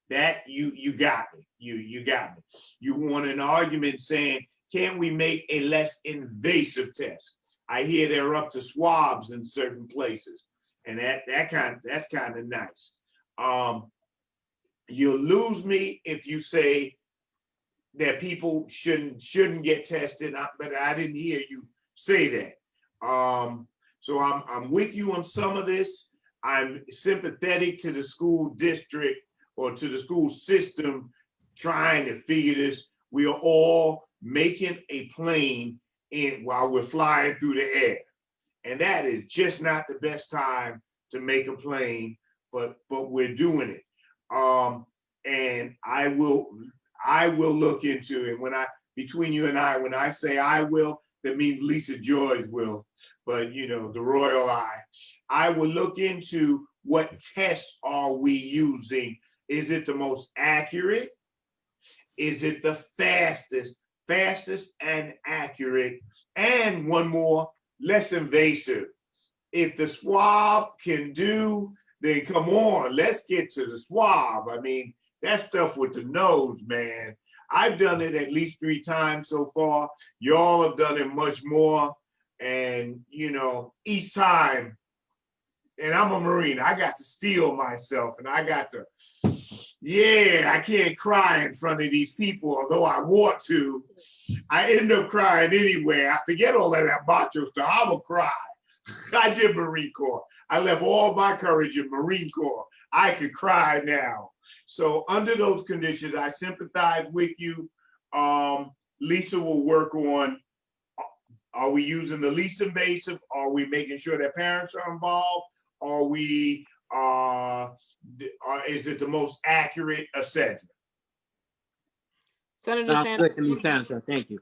That you got me. You got me. You want an argument saying, can we make a less invasive test? I hear they're up to swabs in certain places, and that's kind of nice. You'll lose me if you say that people shouldn't get tested, but I didn't hear you say that. So I'm with you on some of this. I'm sympathetic to the school district or to the school system trying to figure this. We are all making a plane while we're flying through the air. And that is just not the best time to make a plane, but we're doing it. And I will look into it. Between you and I, when I say I will, that means Lisa George will, but you know, the royal I will look into what tests are we using. Is it the most accurate? Is it the fastest and accurate? And one more, less invasive. If the swab can do, then come on, let's get to the swab. I mean, that stuff with the nose, man. I've done it at least 3 times so far. Y'all have done it much more. And, you know, each time, and I'm a Marine, I got to steel myself and I got to, I can't cry in front of these people, although I want to. I end up crying anyway. I forget all of that macho stuff. I will cry. I did Marine Corps. I left all my courage in Marine Corps. I could cry now. So under those conditions, I sympathize with you. Lisa will work on, are we using the least invasive? Are we making sure that parents are involved? Are we, is it the most accurate, etc.? Sounds Senator good to me, Senator. Thank you.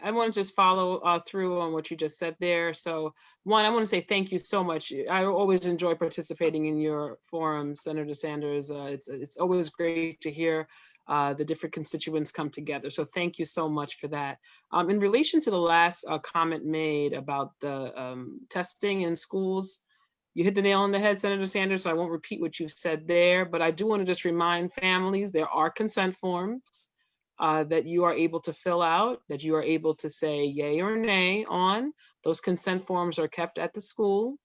I want to just follow through on what you just said there. So one, I want to say thank you so much. I always enjoy participating in your forums, Senator Sanders. It's always great to hear the different constituents come together. So thank you so much for that. In relation to the last comment made about the testing in schools, you hit the nail on the head, Senator Sanders, so I won't repeat what you said there, but I do want to just remind families there are consent forms that you are able to fill out, that you are able to say yay or nay on. Those consent forms are kept at the school.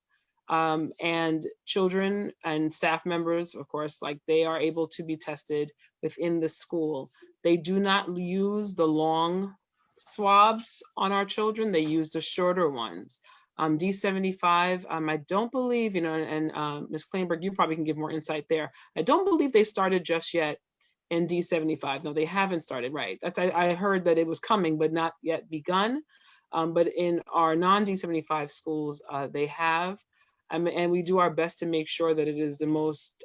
And children and staff members, of course, like they are able to be tested within the school. They do not use the long swabs on our children. They use the shorter ones. D75, I don't believe, you know, and Ms. Kleinberg, you probably can give more insight there. I don't believe they started just yet in D75. No, they haven't started, right? I heard that it was coming, but not yet begun. But in our non-D75 schools, they have. And we do our best to make sure that it is the most,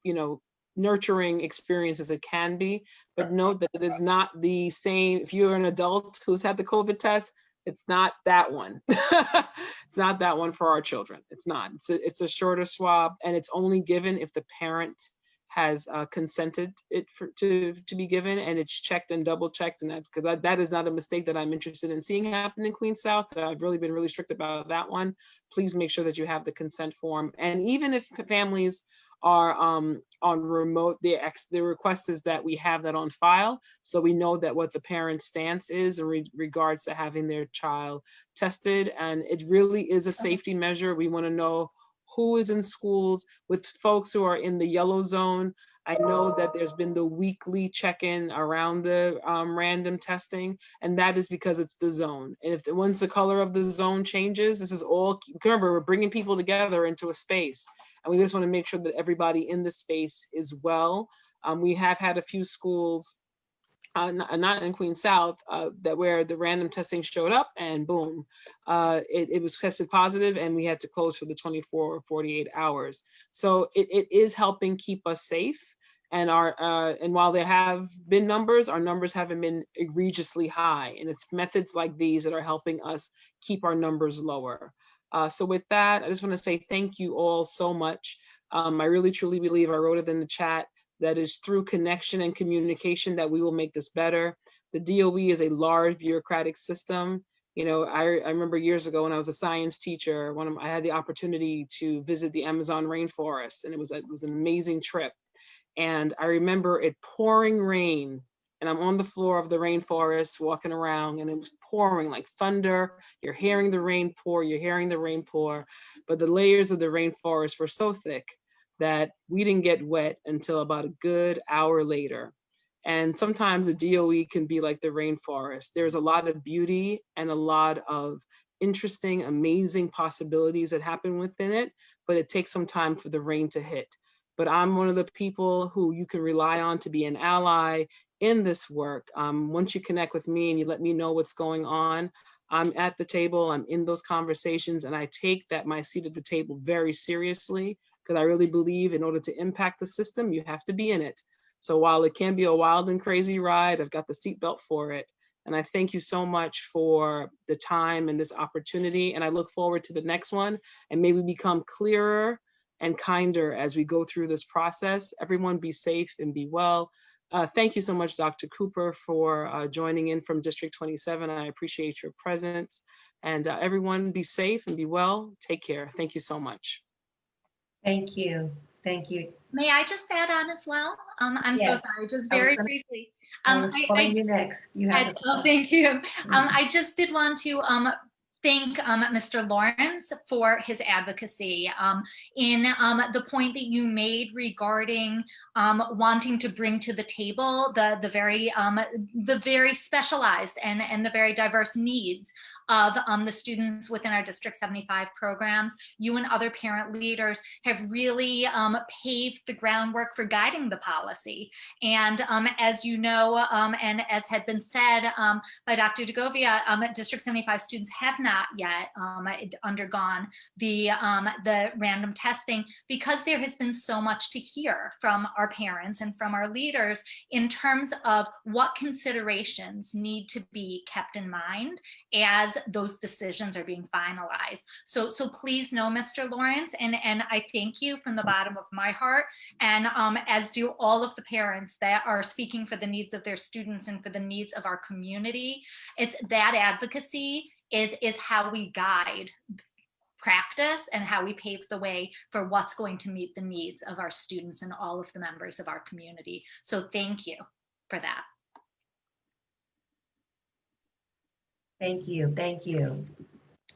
you know, nurturing experience as it can be. But note that it is not the same. If you're an adult who's had the COVID test, it's not that one. It's not that one for our children. It's not. It's a shorter swab, and it's only given if the parent has consented it to be given, and it's checked and double checked, and because that is not a mistake that I'm interested in seeing happen in Queens South. I've really been really strict about that one. Please make sure that you have the consent form, and even if families are on remote, the request is that we have that on file, so we know that what the parent's stance is in regards to having their child tested, and it really is a safety measure. We want to know who is in schools. With folks who are in the yellow zone, I know that there's been the weekly check-in around the random testing, and that is because it's the zone. And if once the color of the zone changes, this is all, remember, we're bringing people together into a space, and we just want to make sure that everybody in the space is well. We have had a few schools not in Queens South, that where the random testing showed up and boom, it was tested positive and we had to close for the 24 or 48 hours. So it is helping keep us safe. And and while there have been numbers, our numbers haven't been egregiously high. And it's methods like these that are helping us keep our numbers lower. So with that, I just want to say thank you all so much. I really truly believe, I wrote it in the chat, that is through connection and communication that we will make this better. The DOE is a large bureaucratic system. You know, I remember years ago when I was a science teacher, I had the opportunity to visit the Amazon rainforest, and it was an amazing trip. And I remember it pouring rain, and I'm on the floor of the rainforest walking around, and it was pouring like thunder. You're hearing the rain pour, you're hearing the rain pour, but the layers of the rainforest were so thick that we didn't get wet until about a good hour later. And sometimes the DOE can be like the rainforest. There's a lot of beauty and a lot of interesting, amazing possibilities that happen within it, but it takes some time for the rain to hit. But I'm one of the people who you can rely on to be an ally in this work. Once you connect with me and you let me know what's going on, I'm at the table, I'm in those conversations, and I take my seat at the table very seriously, because I really believe in order to impact the system, you have to be in it. So while it can be a wild and crazy ride, I've got the seatbelt for it. And I thank you so much for the time and this opportunity. And I look forward to the next one, and may we become clearer and kinder as we go through this process. Everyone be safe and be well. Thank you so much, Dr. Cooper, for joining in from District 27. I appreciate your presence. And everyone be safe and be well. Take care. Thank you so much. Thank you. Thank you. May I just add on as well? I'm so Yes. sorry, just very briefly. I was calling you next. You have thank you. I just did want to thank Mr. Lawrence for his advocacy in the point that you made regarding wanting to bring to the table the very specialized and the very diverse needs of the students within our District 75 programs. You and other parent leaders have really paved the groundwork for guiding the policy. And as you know, and as had been said by Dr. DeGovia, District 75 students have not yet undergone the random testing, because there has been so much to hear from our parents and from our leaders in terms of what considerations need to be kept in mind as those decisions are being finalized. So please know, Mr. Lawrence, and I thank you from the bottom of my heart, and as do all of the parents that are speaking for the needs of their students and for the needs of our community. It's that advocacy is how we guide practice and how we pave the way for what's going to meet the needs of our students and all of the members of our community. So thank you for that. Thank you. Thank you.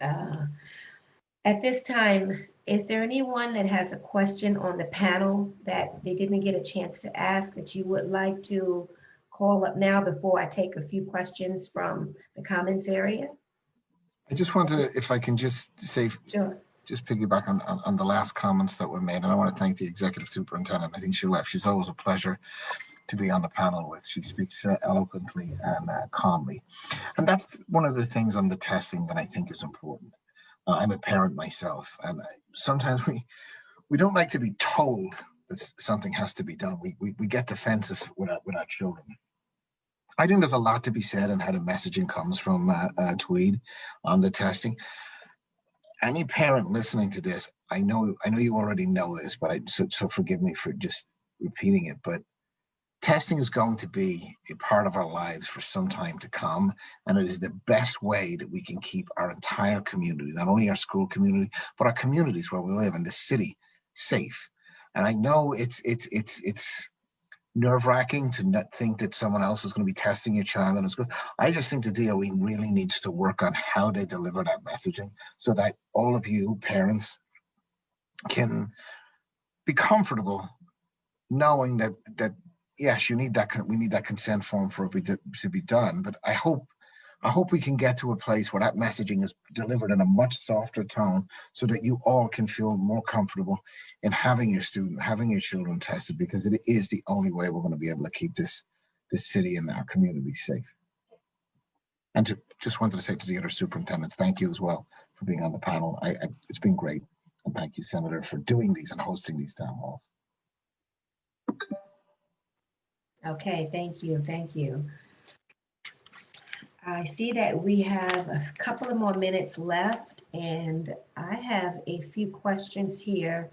At this time, is there anyone that has a question on the panel that they didn't get a chance to ask that you would like to call up now before I take a few questions from the comments area? I just want to, if I can just say, Sure. Just piggyback on the last comments that were made. And I want to thank the executive superintendent. I think she left. She's always a pleasure to be on the panel with. She speaks eloquently and calmly. And that's one of the things on the testing that I think is important. I'm a parent myself, and sometimes we don't like to be told that something has to be done. We get defensive with our children. I think there's a lot to be said on how the messaging comes from Tweed on the testing. Any parent listening to this, I know you already know this, but so forgive me for just repeating it, but testing is going to be a part of our lives for some time to come, and it is the best way that we can keep our entire community, not only our school community, but our communities where we live in the city, safe. And I know it's nerve-wracking to not think that someone else is going to be testing your child in school. I just think the DOE really needs to work on how they deliver that messaging so that all of you parents can be comfortable knowing that yes, we need that consent form for it to be done. But I hope we can get to a place where that messaging is delivered in a much softer tone so that you all can feel more comfortable in having your children tested, because it is the only way we're going to be able to keep this the city and our community safe. And just wanted to say to the other superintendents, thank you as well for being on the panel. It's been great. And thank you, Senator, for doing these and hosting these town halls. Okay, thank you, thank you. I see that we have a couple of more minutes left, and I have a few questions here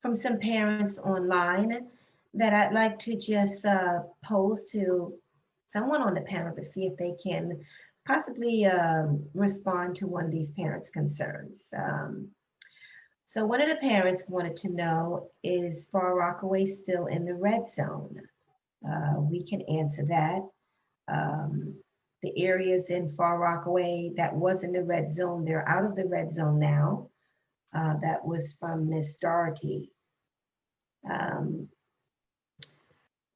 from some parents online that I'd like to just pose to someone on the panel to see if they can possibly respond to one of these parents' concerns. So one of the parents wanted to know, is Far Rockaway still in the red zone? We can answer that. The areas in Far Rockaway that was in the red zone, they're out of the red zone now. That was from Miss Doherty.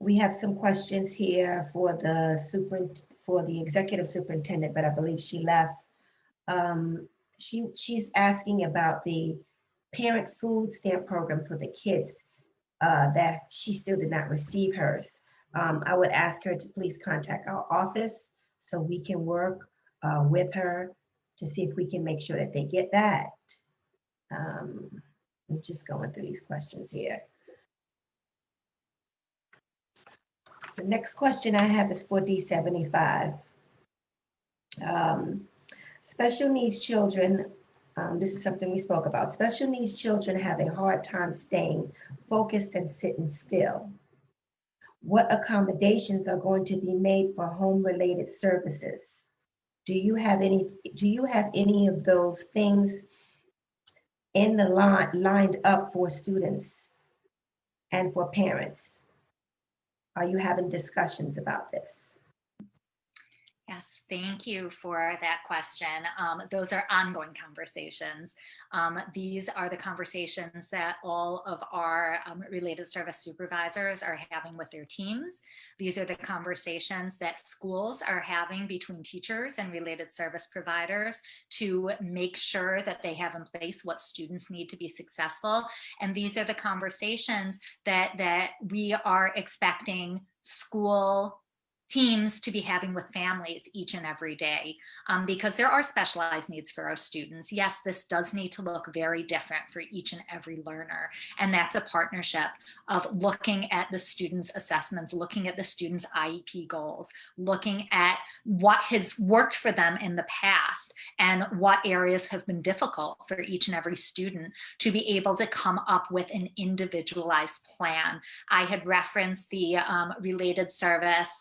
We have some questions here for the executive superintendent, but I believe she left. She's asking about the parent food stamp program for the kids that she still did not receive hers. I would ask her to please contact our office so we can work with her to see if we can make sure that they get that. I'm just going through these questions here. The next question I have is for D75. Special needs children, this is something we spoke about. Special needs children have a hard time staying focused and sitting still. What accommodations are going to be made for home-related services? Do you have any of those things in the lined up for students and for parents? Are you having discussions about this? Yes, thank you for that question. Those are ongoing conversations. These are the conversations that all of our related service supervisors are having with their teams. These are the conversations that schools are having between teachers and related service providers to make sure that they have in place what students need to be successful. And these are the conversations that we are expecting school teams to be having with families each and every day, because there are specialized needs for our students. Yes, this does need to look very different for each and every learner. And that's a partnership of looking at the students' assessments, looking at the students' IEP goals, looking at what has worked for them in the past and what areas have been difficult for each and every student to be able to come up with an individualized plan. I had referenced the related service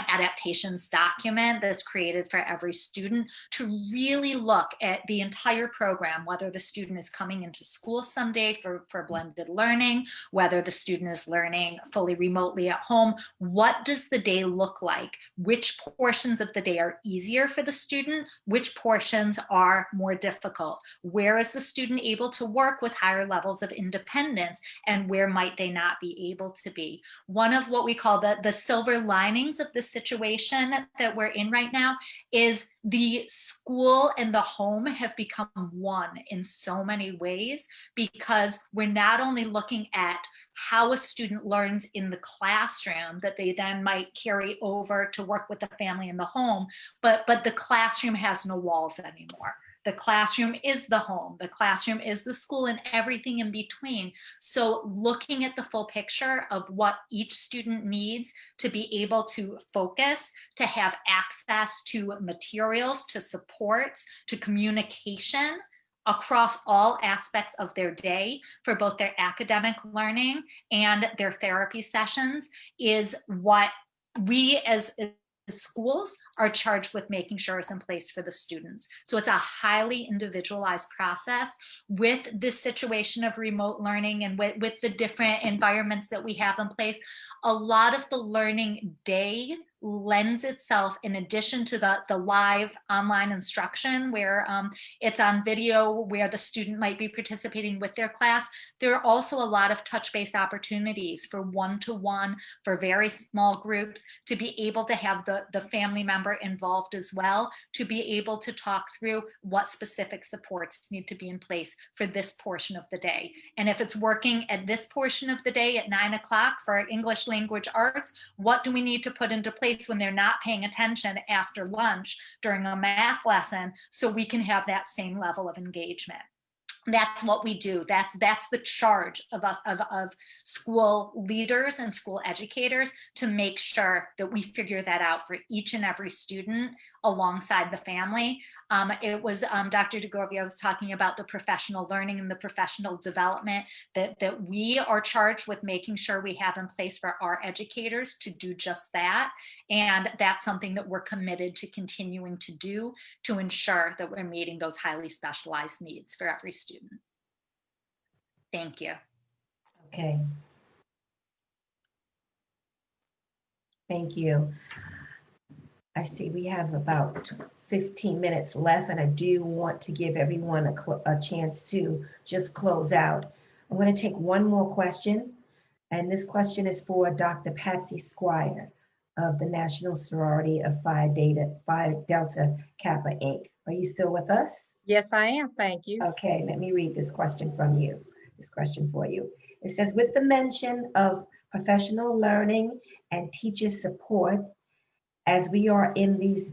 adaptations document that's created for every student to really look at the entire program, whether the student is coming into school someday for blended learning, whether the student is learning fully remotely at home. What does the day look like? Which portions of the day are easier for the student? Which portions are more difficult? Where is the student able to work with higher levels of independence, and where might they not be able to be? One of what we call the silver linings of the situation that we're in right now is the school and the home have become one in so many ways, because we're not only looking at how a student learns in the classroom that they then might carry over to work with the family in the home, but the classroom has no walls anymore. The classroom is the home, the classroom is the school, and everything in between. So looking at the full picture of what each student needs to be able to focus, to have access to materials, to supports, to communication across all aspects of their day for both their academic learning and their therapy sessions is what we as schools are charged with making sure is in place for the students. So it's a highly individualized process with this situation of remote learning and with the different environments that we have in place. A lot of the learning day lends itself, in addition to the live online instruction where it's on video, where the student might be participating with their class, there are also a lot of touch-based opportunities for one-to-one, for very small groups, to be able to have the family member involved as well, to be able to talk through what specific supports need to be in place for this portion of the day. And if it's working at this portion of the day at 9 o'clock for English language arts, what do we need to put into place when they're not paying attention after lunch during a math lesson, so we can have that same level of engagement? That's what we do. That's the charge of us, of school leaders and school educators, to make sure that we figure that out for each and every student alongside the family. It was Dr. DeGorvia was talking about the professional learning and the professional development that we are charged with making sure we have in place for our educators to do just that. And that's something that we're committed to continuing to do, to ensure that we're meeting those highly specialized needs for every student. Thank you. Okay. Thank you. I see we have about 15 minutes left, and I do want to give everyone a chance to just close out. I'm going to take one more question, and this question is for Dr. Patsy Squire of the National Sorority of Phi Delta Kappa Inc. Are you still with us? Yes, I am. Thank you. Okay, let me read this question for you. It says, with the mention of professional learning and teacher support, as we are in these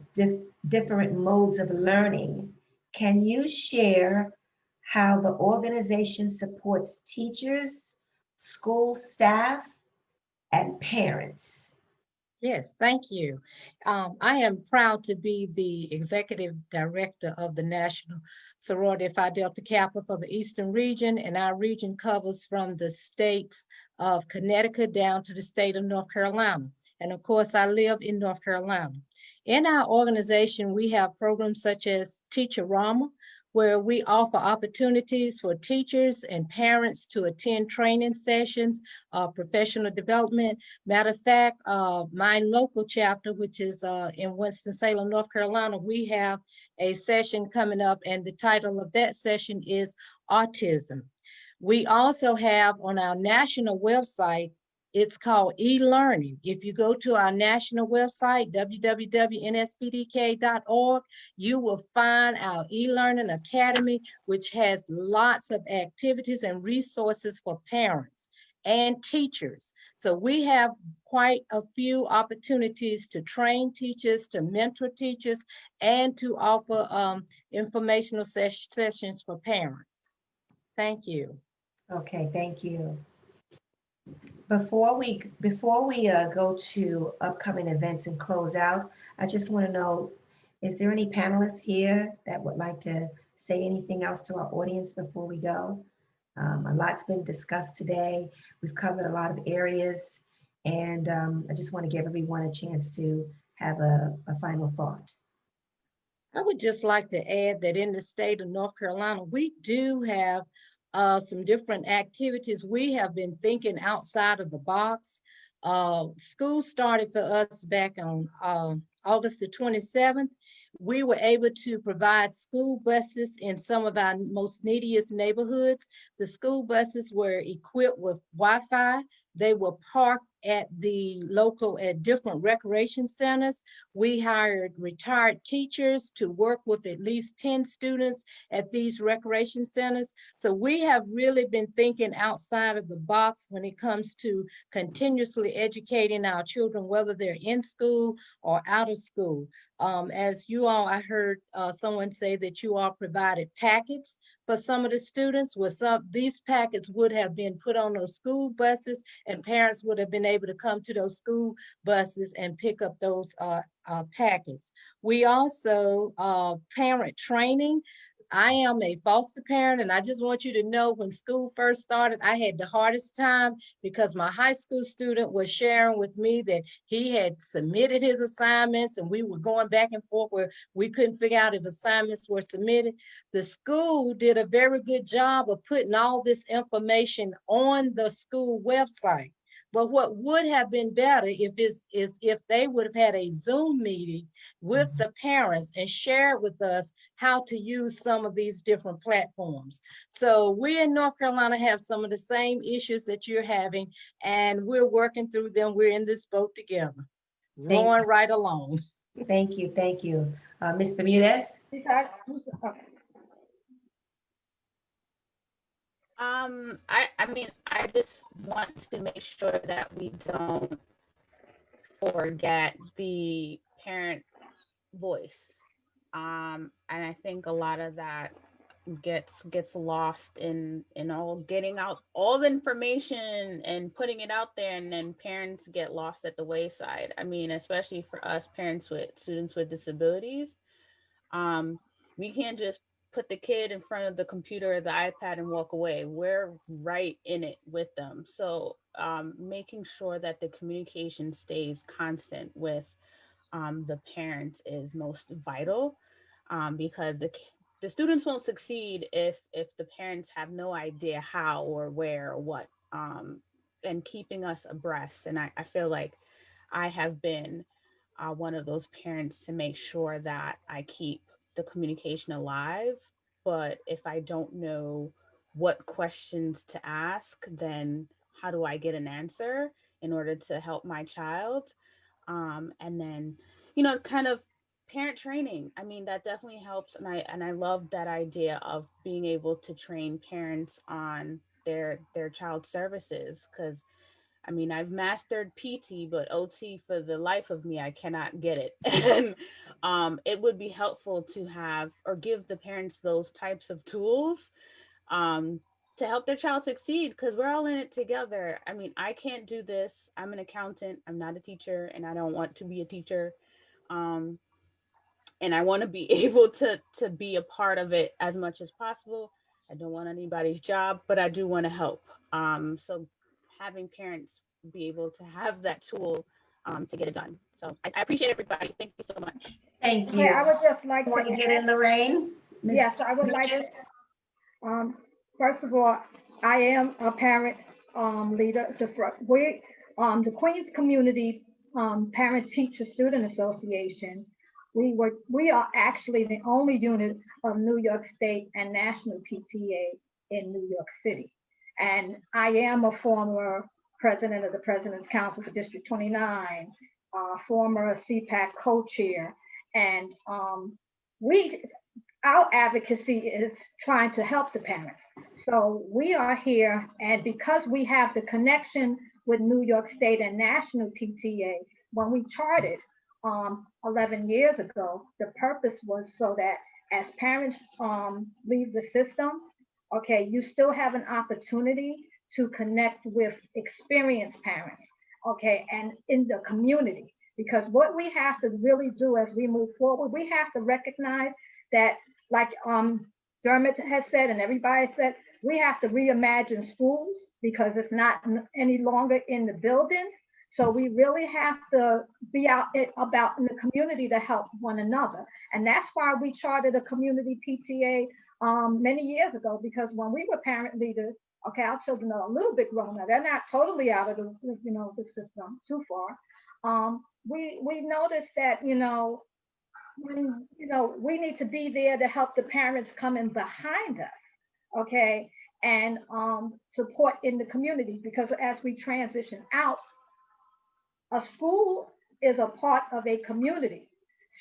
different modes of learning, can you share how the organization supports teachers, school staff, and parents? Yes, thank you. I am proud to be the executive director of the National Sorority of Phi Delta Kappa for the Eastern region, and our region covers from the states of Connecticut down to the state of North Carolina. And of course, I live in North Carolina. In our organization, we have programs such as Teacher-Rama, where we offer opportunities for teachers and parents to attend training sessions, professional development. Matter of fact, my local chapter, which is in Winston-Salem, North Carolina, we have a session coming up, and the title of that session is Autism. We also have on our national website, it's called e-learning. If you go to our national website, www.nspdk.org, you will find our e-learning academy, which has lots of activities and resources for parents and teachers. So we have quite a few opportunities to train teachers, to mentor teachers, and to offer informational sessions for parents. Thank you. Okay, thank you. Before we go to upcoming events and close out, I just want to know, is there any panelists here that would like to say anything else to our audience before we go? A lot's been discussed today. We've covered a lot of areas, and I just want to give everyone a chance to have a final thought. I would just like to add that in the state of North Carolina, we do have some different activities. We have been thinking outside of the box. School started for us back on August the 27th. We were able to provide school buses in some of our most neediest neighborhoods. The school buses were equipped with Wi-Fi. They were parked at different recreation centers. We hired retired teachers to work with at least 10 students at these recreation centers. So we have really been thinking outside of the box when it comes to continuously educating our children, whether they're in school or out of school. As you all, I heard someone say that you all provided packets for some of the students. Well, these packets would have been put on those school buses, and parents would have been able to come to those school buses and pick up those packets. We also, parent training. I am a foster parent, and I just want you to know, when school first started, I had the hardest time because my high school student was sharing with me that he had submitted his assignments, and we were going back and forth where we couldn't figure out if assignments were submitted. The school did a very good job of putting all this information on the school website. But what would have been better is if they would have had a Zoom meeting with the parents and share with us how to use some of these different platforms. So we in North Carolina have some of the same issues that you're having, and we're working through them. We're in this boat together, rowing right along. Thank you, thank you. Ms. Bermudez? I mean, I just want to make sure that we don't forget the parent voice. And I think a lot of that gets lost in all getting out all the information and putting it out there, and then parents get lost at the wayside. I mean, especially for us parents with students with disabilities, we can't just put the kid in front of the computer or the iPad and walk away. We're right in it with them. So making sure that the communication stays constant with the parents is most vital, because the students won't succeed if the parents have no idea how or where or what, and keeping us abreast. And I feel like I have been one of those parents to make sure that I keep the communication alive. But if I don't know what questions to ask, then how do I get an answer in order to help my child? And then, kind of parent training. I mean, that definitely helps. And I love that idea of being able to train parents on their child services, because I mean, I've mastered PT, but OT, for the life of me, I cannot get it. And it would be helpful to have or give the parents those types of tools, um, to help their child succeed, because we're all in it together. I mean, I can't do this. I'm an accountant. I'm not a teacher, and I don't want to be a teacher. Um, and I want to be able to be a part of it as much as possible. I don't want anybody's job, but I do want to help. So having parents be able to have that tool to get it done. So I appreciate everybody. Thank you so much. Thank Okay, you. I would just like Want to to get in, Lorraine? Ms. yes, I would like Bridges? Um, first of all, I am a parent leader. The Queens Community Parent Teacher Student Association. We are actually the only unit of New York State and National PTA in New York City. And I am a former president of the President's Council for District 29, former CPAC co-chair, and our advocacy is trying to help the parents. So we are here, and because we have the connection with New York State and National PTA, when we charted 11 years ago, the purpose was so that as parents leave the system, okay, you still have an opportunity to connect with experienced parents, okay, and in the community. Because what we have to really do as we move forward, we have to recognize that, like Dermot has said and everybody said, we have to reimagine schools because it's not any longer in the buildings. So we really have to be about in the community to help one another. And that's why we chartered a community PTA many years ago, because when we were parent leaders, okay, our children are a little bit grown now. They're not totally out of the, the system too far. We noticed that, when, we need to be there to help the parents come in behind us, okay, and support in the community, because as we transition out, a school is a part of a community.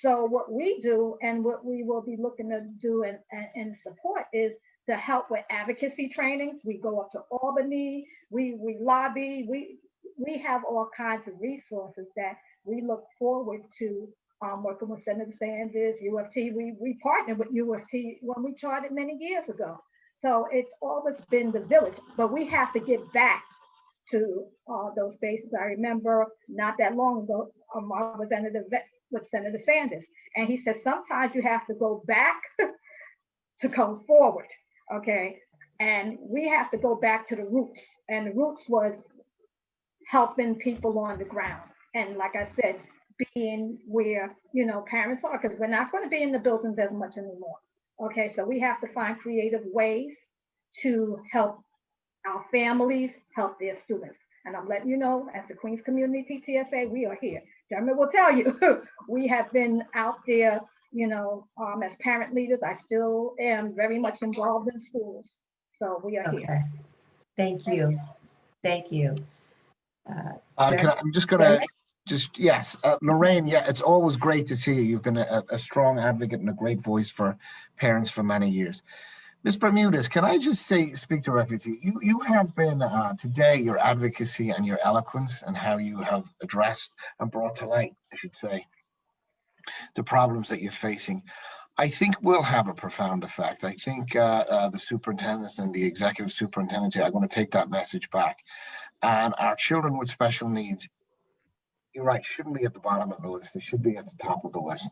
So what we do and what we will be looking to do and support is to help with advocacy training. We go up to Albany, we lobby, we have all kinds of resources that we look forward to working with Senator Sanders, UFT. We partnered with UFT when we charted many years ago. So it's always been the village, but we have to get back to those spaces. I remember not that long ago, I was at an event with Senator Sanders, and he said, sometimes you have to go back to come forward, okay? And we have to go back to the roots, and the roots was helping people on the ground. And like I said, being where, parents are, because we're not going to be in the buildings as much anymore. Okay, so we have to find creative ways to help our families, help their students. And I'm letting you know, as the Queens Community PTSA, we are here. Dermot will tell you, we have been out there, as parent leaders. I still am very much involved in schools. So we are here. Okay, thank you. Thank you. I'm just gonna, yes, Lorraine, yeah, it's always great to see you. You've been a strong advocate and a great voice for parents for many years. Ms. Bermudez, can I just speak directly to you? You have been, today, your advocacy and your eloquence and how you have addressed and brought to light, I should say, the problems that you're facing, I think will have a profound effect. I think the superintendents and the executive superintendents are going to take that message back. And our children with special needs, you're right, shouldn't be at the bottom of the list. They should be at the top of the list.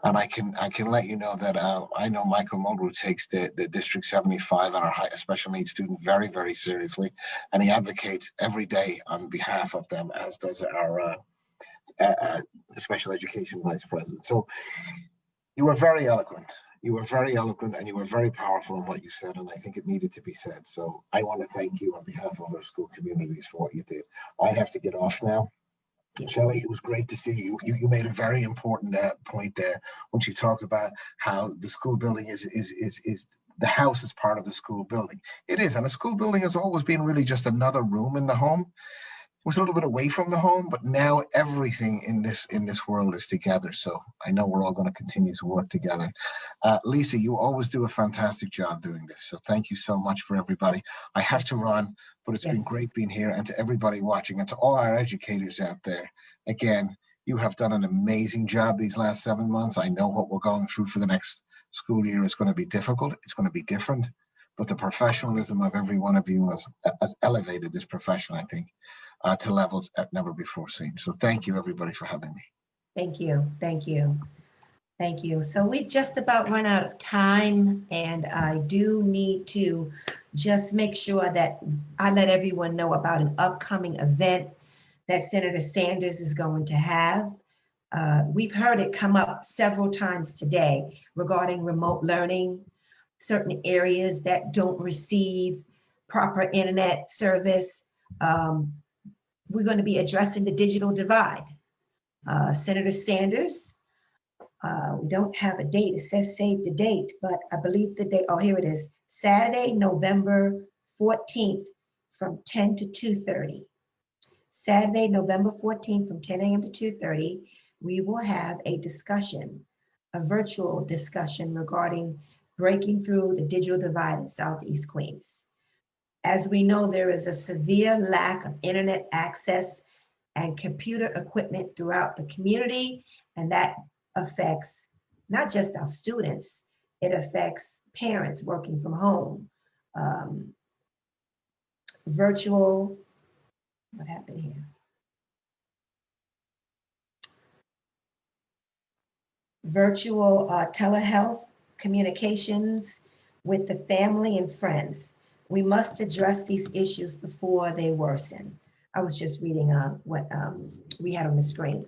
And I can let you know that I know Michael Mulgrew takes the District 75 and our special needs student very, very seriously. And he advocates every day on behalf of them, as does our special education vice president. So you were very eloquent. You were very eloquent and you were very powerful in what you said. And I think it needed to be said. So I want to thank you on behalf of our school communities for what you did. I have to get off now. Shelley, it was great to see you. You made a very important point there when she talked about how the school building is the house is part of the school building. It is, and a school building has always been really just another room in the home. It was a little bit away from the home, but now everything in this world is together. So I know we're all going to continue to work together. Lisa, you always do a fantastic job doing this. So thank you so much for everybody. I have to run, but it's been great being here, and to everybody watching and to all our educators out there. Again, you have done an amazing job these last 7 months. I know what we're going through for the next school year is going to be difficult. It's going to be different, but the professionalism of every one of you has elevated this profession, I think, to levels at never before seen. So thank you, everybody, for having me. Thank you. Thank you. Thank you. So we just about run out of time, and I do need to just make sure that I let everyone know about an upcoming event that Senator Sanders is going to have. We've heard it come up several times today regarding remote learning, certain areas that don't receive proper internet service. We're going to be addressing the digital divide. Senator Sanders, we don't have a date. It says save the date, but I believe the date, oh, here it is. Saturday, November 14th from 10 to 2:30. Saturday, November 14th from 10 a.m. to 2:30, we will have a discussion, a virtual discussion regarding breaking through the digital divide in Southeast Queens. As we know, there is a severe lack of internet access and computer equipment throughout the community, and that affects not just our students, it affects parents working from home. Virtual, what happened here? Virtual telehealth communications with the family and friends. We must address these issues before they worsen. I was just reading what we had on the screen.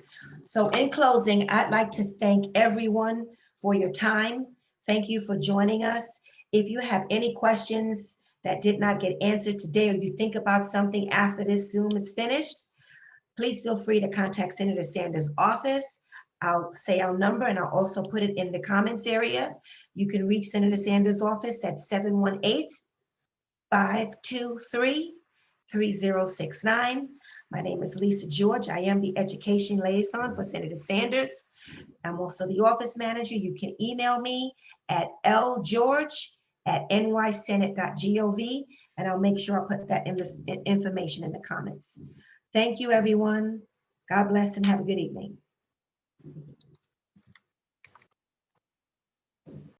So in closing, I'd like to thank everyone for your time. Thank you for joining us. If you have any questions that did not get answered today, or you think about something after this Zoom is finished, please feel free to contact Senator Sanders' office. I'll say our number and I'll also put it in the comments area. You can reach Senator Sanders' office at 718-523-3069. My name is Lisa George. I am the education liaison for Senator Sanders. I'm also the office manager. You can email me at lgeorge@nysenate.gov, and I'll make sure I'll put that information in the comments. Thank you, everyone. God bless and have a good evening.